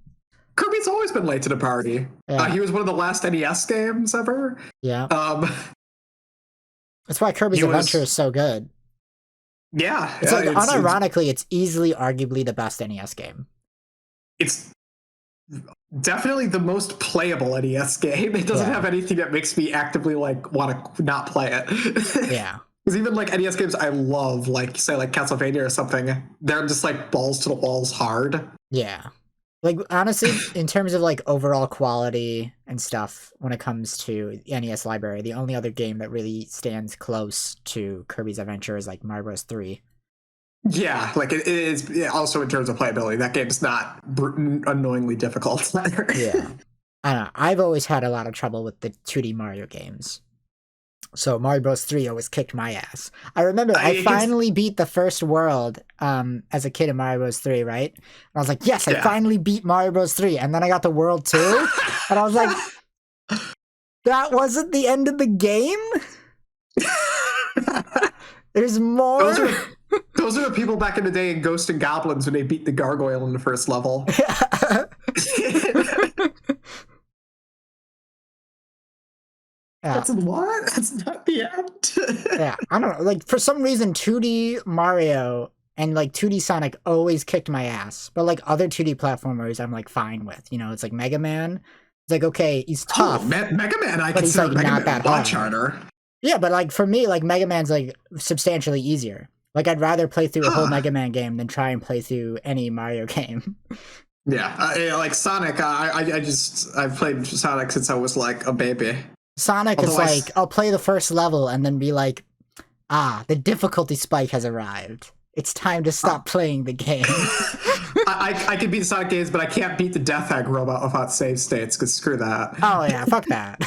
Kirby's always been late to the party. Yeah. He was one of the last NES games ever. Yeah. That's why Kirby's Adventure is so good. Yeah. It's like, unironically, it's easily arguably the best NES game. It's definitely the most playable NES game. It doesn't have anything that makes me actively like want to not play it. Yeah. Because even like NES games I love, like say like Castlevania or something, they're just like balls to the walls hard. Yeah. Like honestly, in terms of like overall quality and stuff, when it comes to the NES library, the only other game that really stands close to Kirby's Adventure is like Mario Bros. 3. Yeah, like it is also in terms of playability. That game's not annoyingly difficult. Yeah. I don't know. I've always had a lot of trouble with the 2D Mario games. So Mario Bros. 3 always kicked my ass. I remember I finally beat the first world as a kid in Mario Bros. 3, right? And I was like, yes, I finally beat Mario Bros. 3. And then I got to World 2. And I was like, That wasn't the end of the game? There's more? Those are the people back in the day in Ghosts and Goblins when they beat the gargoyle in the first level. Yeah. That's what? That's not the end. Yeah, I don't know. Like, for some reason, 2D Mario and, like, 2D Sonic always kicked my ass. But, like, other 2D platformers I'm, like, fine with. You know, it's like Mega Man. It's like, okay, he's tough. Oh, Mega Man, but he's, like, Mega not Man that much hard. harder. Yeah, but, like, for me, like, Mega Man's, like, substantially easier. Like, I'd rather play through a whole Mega Man game than try and play through any Mario game. Yeah, like Sonic, I've played Sonic since I was, like, a baby. Sonic is like, I'll play the first level and then be like, the difficulty spike has arrived. It's time to stop playing the game. I can beat Sonic games, but I can't beat the Death Egg robot without save states, because screw that. Oh yeah, fuck that.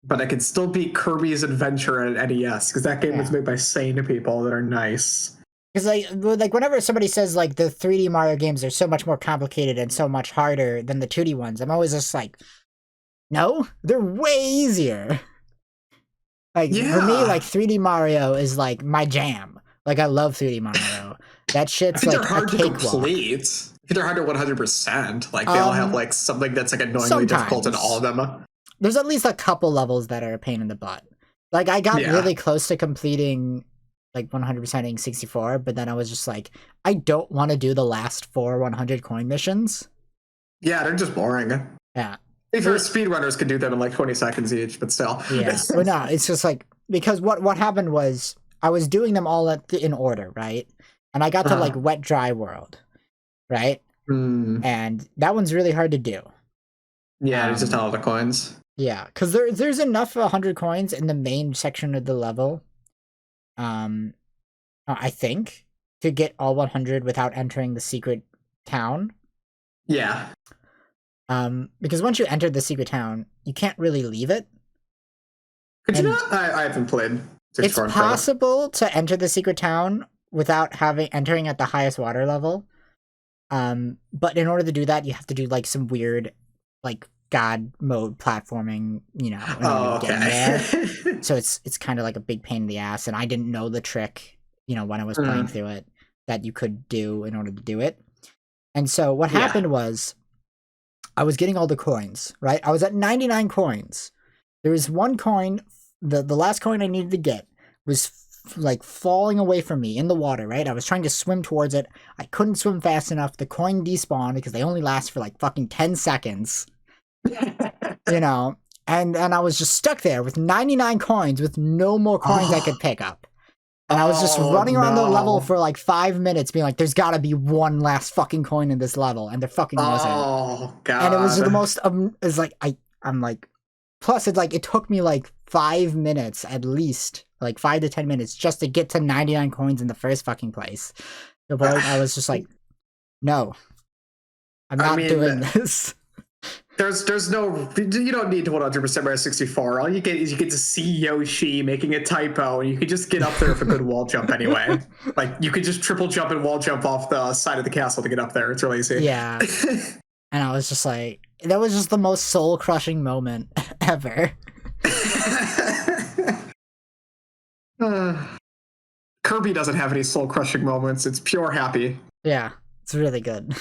But I can still beat Kirby's Adventure at NES, because that game was made by sane people that are nice. Because like whenever somebody says like the 3D Mario games are so much more complicated and so much harder than the 2D ones, I'm always just like, no, they're way easier. Like for me, like 3D Mario is like my jam. Like I love 3D Mario. That shit's like hard a cakewalk. They're hard to 100%. Like they all have like something that's like annoyingly difficult in all of them. There's at least a couple levels that are a pain in the butt. Like I got really close to completing like 100%ing 64, but then I was just like, I don't want to do the last 4 100 coin missions. Yeah, they're just boring. Yeah. If your speedrunners could do them in like 20 seconds each, but still. Yeah. But no, it's just like, because what happened was I was doing them all in order, right? And I got to like Wet Dry World, right? And that one's really hard to do. Yeah, there's just all the coins. Yeah, because there's enough 100 coins in the main section of the level, I think, to get all 100 without entering the secret town. Yeah. Because once you enter the secret town, you can't really leave it. Could you not? I haven't played. It's possible to enter the secret town without entering at the highest water level. But in order to do that, you have to do like some weird, like God mode platforming, you know. Okay. So it's kind of like a big pain in the ass, and I didn't know the trick, you know, when I was playing through it that you could do in order to do it. And so what happened was, I was getting all the coins, right? I was at 99 coins. There was one coin, the last coin I needed to get was like falling away from me in the water, right? I was trying to swim towards it. I couldn't swim fast enough. The coin despawned because they only last for like fucking 10 seconds. You know, and I was just stuck there with 99 coins with no more coins I could pick up. And I was just running around the level for like 5 minutes being like, there's gotta be one last fucking coin in this level. And there fucking wasn't. Oh, God. And it was the most, it's like, I'm like, plus it's like, it took me like 5 minutes at least, like 5 to 10 minutes just to get to 99 coins in the first fucking place. The point I was just like, no, I'm not doing this. There's no, you don't need to 100% Mario 64. All you get is you get to see Yoshi making a typo, and you could just get up there with a good wall jump anyway. Like you could just triple jump and wall jump off the side of the castle to get up there. It's really easy. Yeah. And I was just like, that was just the most soul crushing moment ever. Kirby doesn't have any soul crushing moments. It's pure happy. Yeah, it's really good.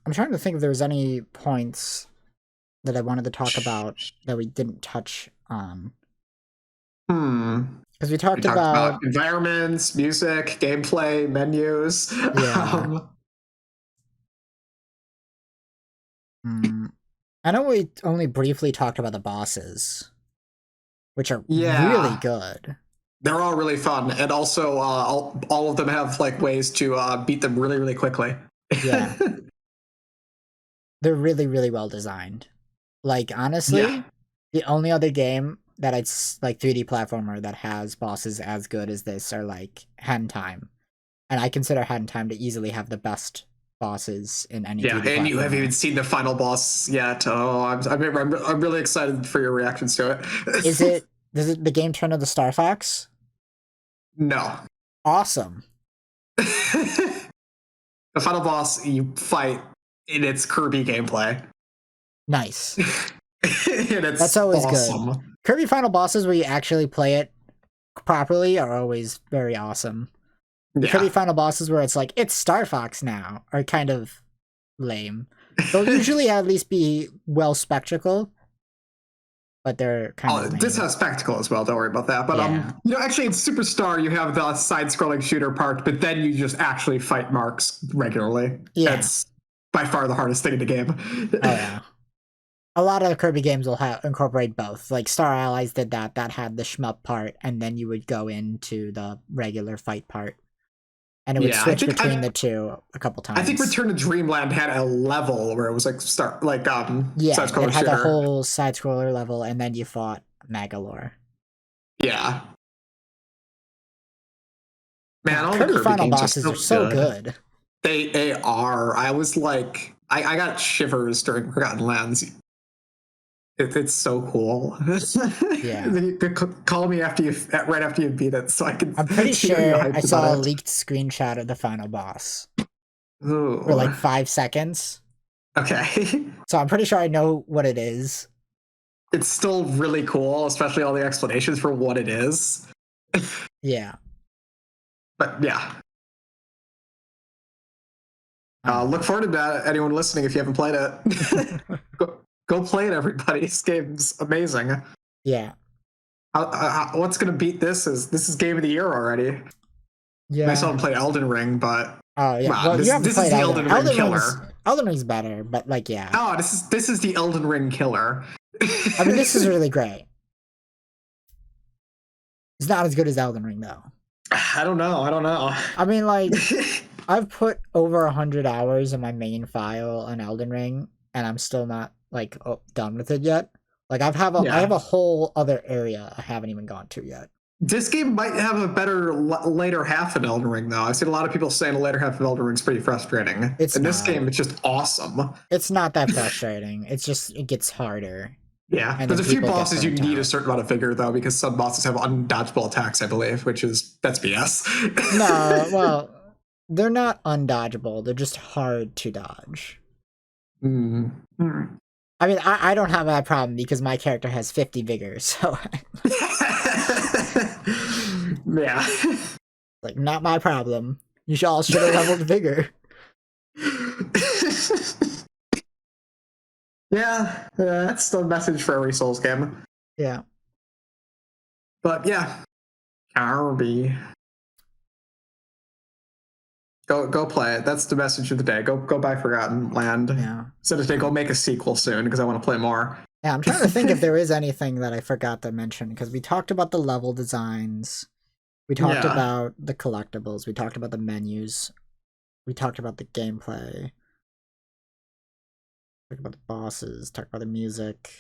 I'm trying to think if there was any points that I wanted to talk about that we didn't touch on. Because we talked about environments, music, gameplay, menus. Yeah. I know we only briefly talked about the bosses, which are really good. They're all really fun, and also all of them have like ways to beat them really, really quickly. Yeah. They're really, really well designed. Like, honestly, the only other game that it's like 3D platformer that has bosses as good as this are like Hat in Time. And I consider Hat in Time to easily have the best bosses in any 3D platformer. And you haven't even seen the final boss yet. Oh, I'm really excited for your reactions to it. Does the game turn into Star Fox? No. Awesome. The final boss you fight in its Kirby gameplay. Nice. And it's That's always awesome. good. Kirby final bosses where you actually play it properly are always very awesome. The Kirby final bosses where it's like, it's Star Fox now, are kind of lame. They'll usually at least be well spectacle, but they're kind of lame. This has spectacle as well, don't worry about that. But you know, actually in Superstar you have the side-scrolling shooter part, but then you just actually fight Marks regularly. Yeah. That's by far the hardest thing in the game. Oh yeah. A lot of Kirby games will incorporate both. Like Star Allies did that. That had the shmup part, and then you would go into the regular fight part. And it would switch between the two a couple times. I think Return to Dreamland had a level where it was like it had a whole side scroller level, and then you fought Magalore. Yeah. Man, all Kirby the Kirby final games bosses are so good. They are. I was like, I got shivers during Forgotten Lands. It's so cool. Yeah. Call me right after you beat it, so I can. I'm pretty sure I saw a leaked screenshot of the final boss. Ooh. For like 5 seconds. Okay. So I'm pretty sure I know what it is. It's still really cool, especially all the explanations for what it is. Yeah. But yeah. Look forward to that, anyone listening, if you haven't played it. Go play it, everybody. This game's amazing. Yeah. What's going to beat this is Game of the Year already. Yeah. I still haven't played Elden Ring, but... Oh, yeah. Wow, this is the Elden Ring killer. Elden Ring's better, but like, yeah. Oh, this is the Elden Ring killer. I mean, this is really great. It's not as good as Elden Ring, though. I don't know. I mean, like, I've put over 100 hours in my main file on Elden Ring, and I'm still not like done with it yet. Like I have a whole other area I haven't even gone to yet. This game might have a better later half of Elden Ring, though. I've seen a lot of people saying the later half of Elden Ring's pretty frustrating. This game, it's just awesome. It's not that frustrating. It's just it gets harder. Yeah, there's a few bosses you need a certain amount of vigor, though, because some bosses have undodgeable attacks, I believe, that's BS. No, well, they're not undodgeable. They're just hard to dodge. I mean, I don't have that problem because my character has 50 vigor, so... Yeah. Like, not my problem. You all should have leveled vigor. Yeah, that's the message for every Souls game. Yeah. But yeah, Kirby. Go play it. That's the message of the day. Go buy Forgotten Land. Yeah. So to go make a sequel soon because I want to play more. Yeah, I'm trying to think if there is anything that I forgot to mention because we talked about the level designs, we talked about the collectibles, we talked about the menus, we talked about the gameplay, talked about the bosses, talked about the music.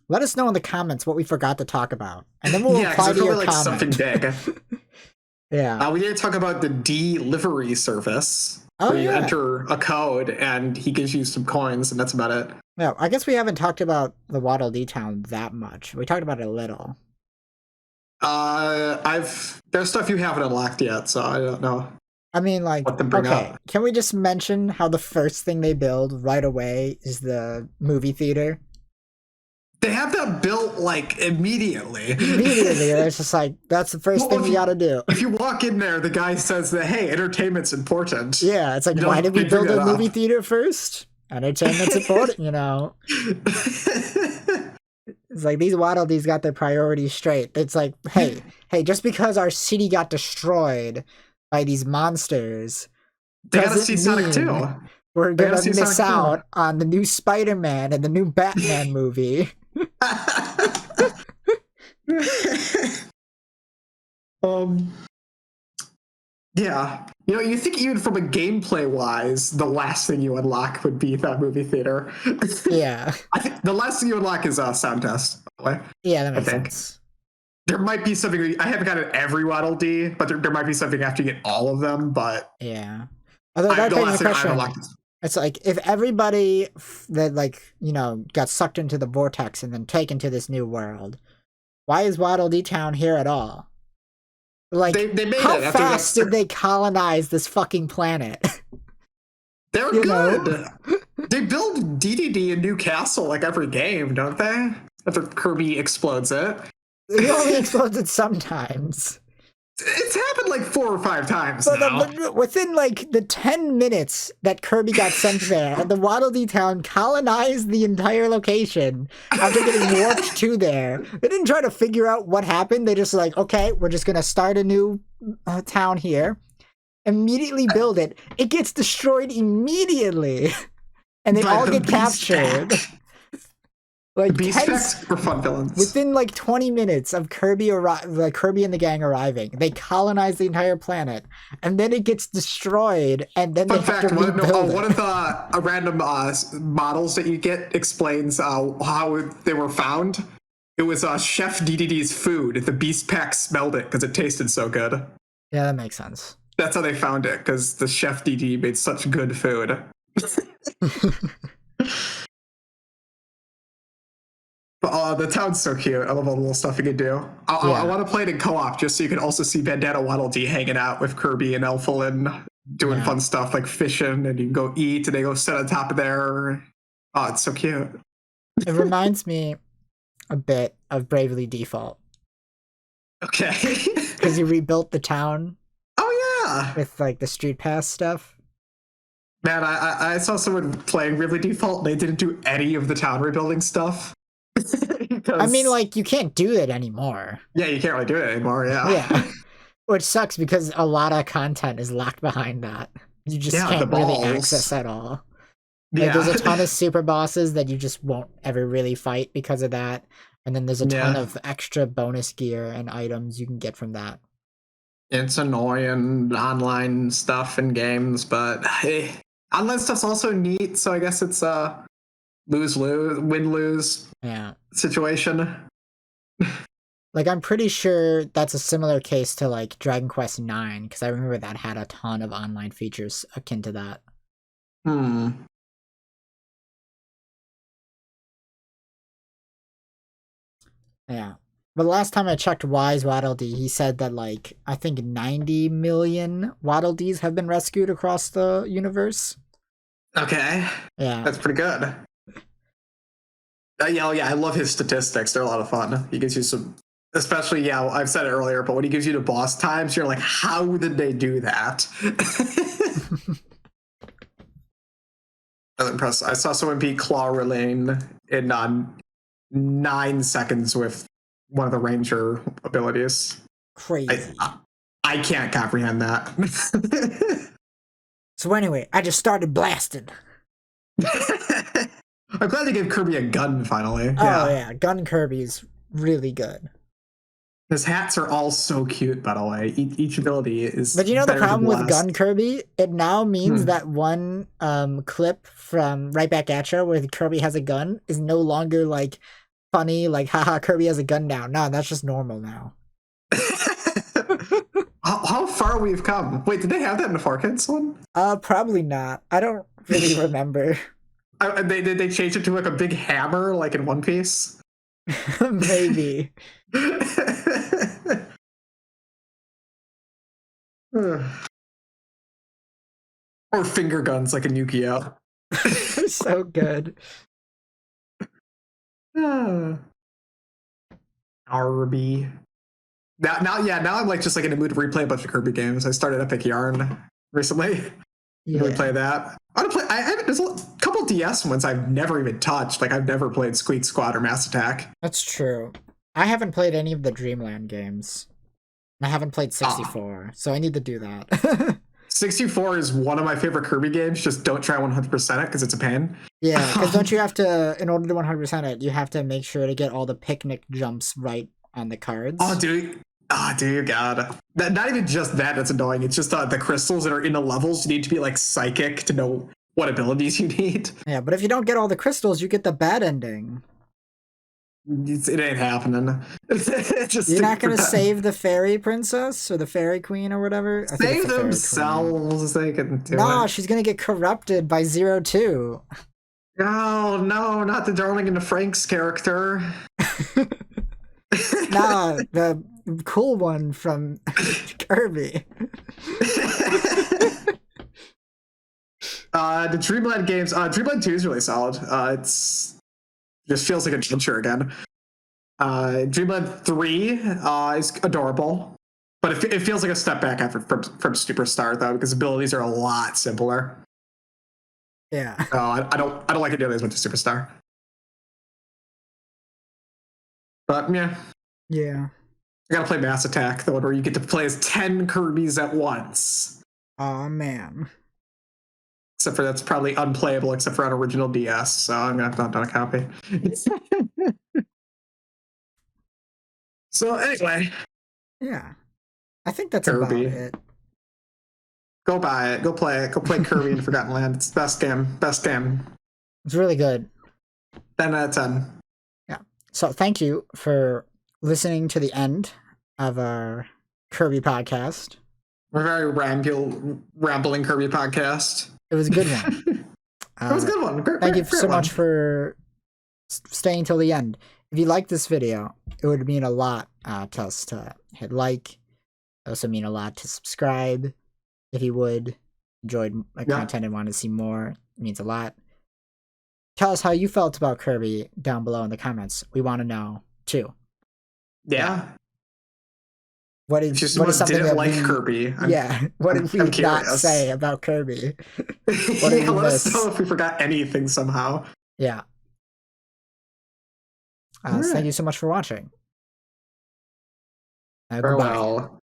Let us know in the comments what we forgot to talk about, and then we'll reply to your comment. Something big. Yeah. We didn't talk about the delivery service. Oh, where you enter a code and he gives you some coins, and that's about it. Yeah, I guess we haven't talked about the Waddle Dee Town that much. We talked about it a little. There's stuff you haven't unlocked yet, so I don't know. I mean, like, okay, can we just mention how the first thing they build right away is the movie theater? They have that built, like, immediately. Immediately. It's just like, that's the first thing you gotta do. If you walk in there, the guy says that, hey, entertainment's important. Yeah, it's like, why did we build a movie theater first? Entertainment's important, you know? It's like, these Waddle Dees got their priorities straight. It's like, hey, just because our city got destroyed by these monsters, they gotta see Sonic 2. We're gonna miss out on the new Spider-Man and the new Batman movie. Yeah, you know, you think even from a gameplay wise, the last thing you unlock would be that movie theater. Yeah, I think the last thing you unlock is a sound test. By the way, yeah, that makes sense. There might be something I haven't gotten every Waddle Dee, but there might be something after you get all of them. But yeah, although that begs the question. It's like, if everybody that, like, you know, got sucked into the vortex and then taken to this new world, why is Waddle Dee Town here at all? Like, they made how it fast did they colonize this fucking planet? They're good. They build DDD in Newcastle like every game, don't they? After Kirby explodes it. He only explodes it sometimes. It's happened like 4 or 5 times now. Within like the 10 minutes that Kirby got sent there, the Waddle Dee town colonized the entire location after getting warped to there. They didn't try to figure out what happened. They just like, okay, we're just gonna start a new town here. Immediately build it. It gets destroyed immediately, and they all get captured. Like Beast were fun villains. Within like 20 minutes of Kirby and the gang arriving, they colonize the entire planet, and then it gets destroyed, and then fun fact, one of the random models that you get explains how they were found. It was Chef DDD's food. The Beast Pack smelled it because it tasted so good. Yeah, that makes sense. That's how they found it, because the Chef DD made such good food. The town's so cute. I love all the little stuff you can do. I want to play it in co-op just so you can also see Bandana Waddle Dee hanging out with Kirby and Elfilin, doing fun stuff like fishing, and you can go eat, and they go sit on top of there. Oh, it's so cute. It reminds me a bit of Bravely Default. Okay. Because you rebuilt the town. Oh, yeah. With like the Street Pass stuff. Man, I saw someone playing Bravely Default, and they didn't do any of the town rebuilding stuff. I mean, like, you can't do it anymore. Yeah, you can't really do it anymore, yeah. Which sucks because a lot of content is locked behind that. You just can't really access at all. Like, there's a ton of super bosses that you just won't ever really fight because of that. And then there's a ton of extra bonus gear and items you can get from that. It's annoying online stuff in games, but hey, online stuff's also neat, so I guess it's lose-lose, win-lose situation. Like, I'm pretty sure that's a similar case to, like, Dragon Quest IX, because I remember that had a ton of online features akin to that. Yeah. But the last time I checked Wise Waddle Dee, he said that, like, I think 90 million Waddle Dees have been rescued across the universe. Okay. Yeah. That's pretty good. Yeah, I love his statistics. They're a lot of fun. He gives you some, especially, I've said it earlier, but when he gives you the boss times, you're like, how did they do that? I'm impressed. I saw someone beat Claw Relane in 9 seconds with one of the Ranger abilities. Crazy. I can't comprehend that. So anyway, I just started blasting. I'm glad they gave Kirby a gun finally. Oh yeah, Gun Kirby's really good. His hats are all so cute, by the way. Each ability is. But you know the problem with Gun Kirby? It now means that one clip from Right Back At Ya where Kirby has a gun is no longer like funny, like haha, Kirby has a gun now. No, that's just normal now. How far we've come. Wait, did they have that in the 4Kids one? Probably not. I don't really remember. They changed it to like a big hammer, like in One Piece? Maybe. Or finger guns like in Yu-Gi-Oh! So good. Kirby. Now I'm like just like in a mood to replay a bunch of Kirby games. I started Epic Yarn recently. Replay that. There's a couple DS ones I've never even touched. Like I've never played Squeak Squad or Mass Attack. That's true. I haven't played any of the Dreamland games. I haven't played 64, so I need to do that. 64 is one of my favorite Kirby games. Just don't try 100% it because it's a pain. Yeah, because don't you have to, in order to 100% it, you have to make sure to get all the picnic jumps right on the cards. Oh, dude, God. Not even just that, it's annoying. It's just the crystals that are in the levels. You need to be like psychic to know what abilities you need. Yeah, but if you don't get all the crystals, you get the bad ending. It ain't happening. You're not going to save the fairy princess or the fairy queen or whatever? Save themselves. They can do it. No, she's going to get corrupted by 02. Oh, no, not the Darling in the Franks character. Nah, the cool one from Kirby. The Dreamland games, Dreamland 2 is really solid. It's just feels like adventure again. Dreamland 3 is adorable, but it feels like a step back from Superstar though, because abilities are a lot simpler. Yeah. I don't like it nearly as much as Superstar. But yeah. Yeah. I gotta play Mass Attack, the one where you get to play as 10 Kirbys at once. Oh man. Except for that's probably unplayable except for on original DS, so I'm gonna have to download a copy. So anyway. Yeah. I think that's Kirby. about it. Go buy it. Go play it. Go play Kirby in Forgotten Land. It's the best game. Best game. It's really good. 10 out of 10. Yeah. So thank you for listening to the end of our Kirby podcast. We're very rambling Kirby podcast. It was a good one. It was a good one. Thank you so much for staying till the end. If you like this video, it would mean a lot to us to hit like. It also mean a lot to subscribe. If you would enjoyed my content and want to see more, it means a lot. Tell us how you felt about Kirby down below in the comments. We want to know too. Yeah. What is something didn't like Kirby? What did we not say about Kirby? What did we let miss? us know if we forgot anything somehow. Yeah. So thank you so much for watching. Goodbye. Farewell.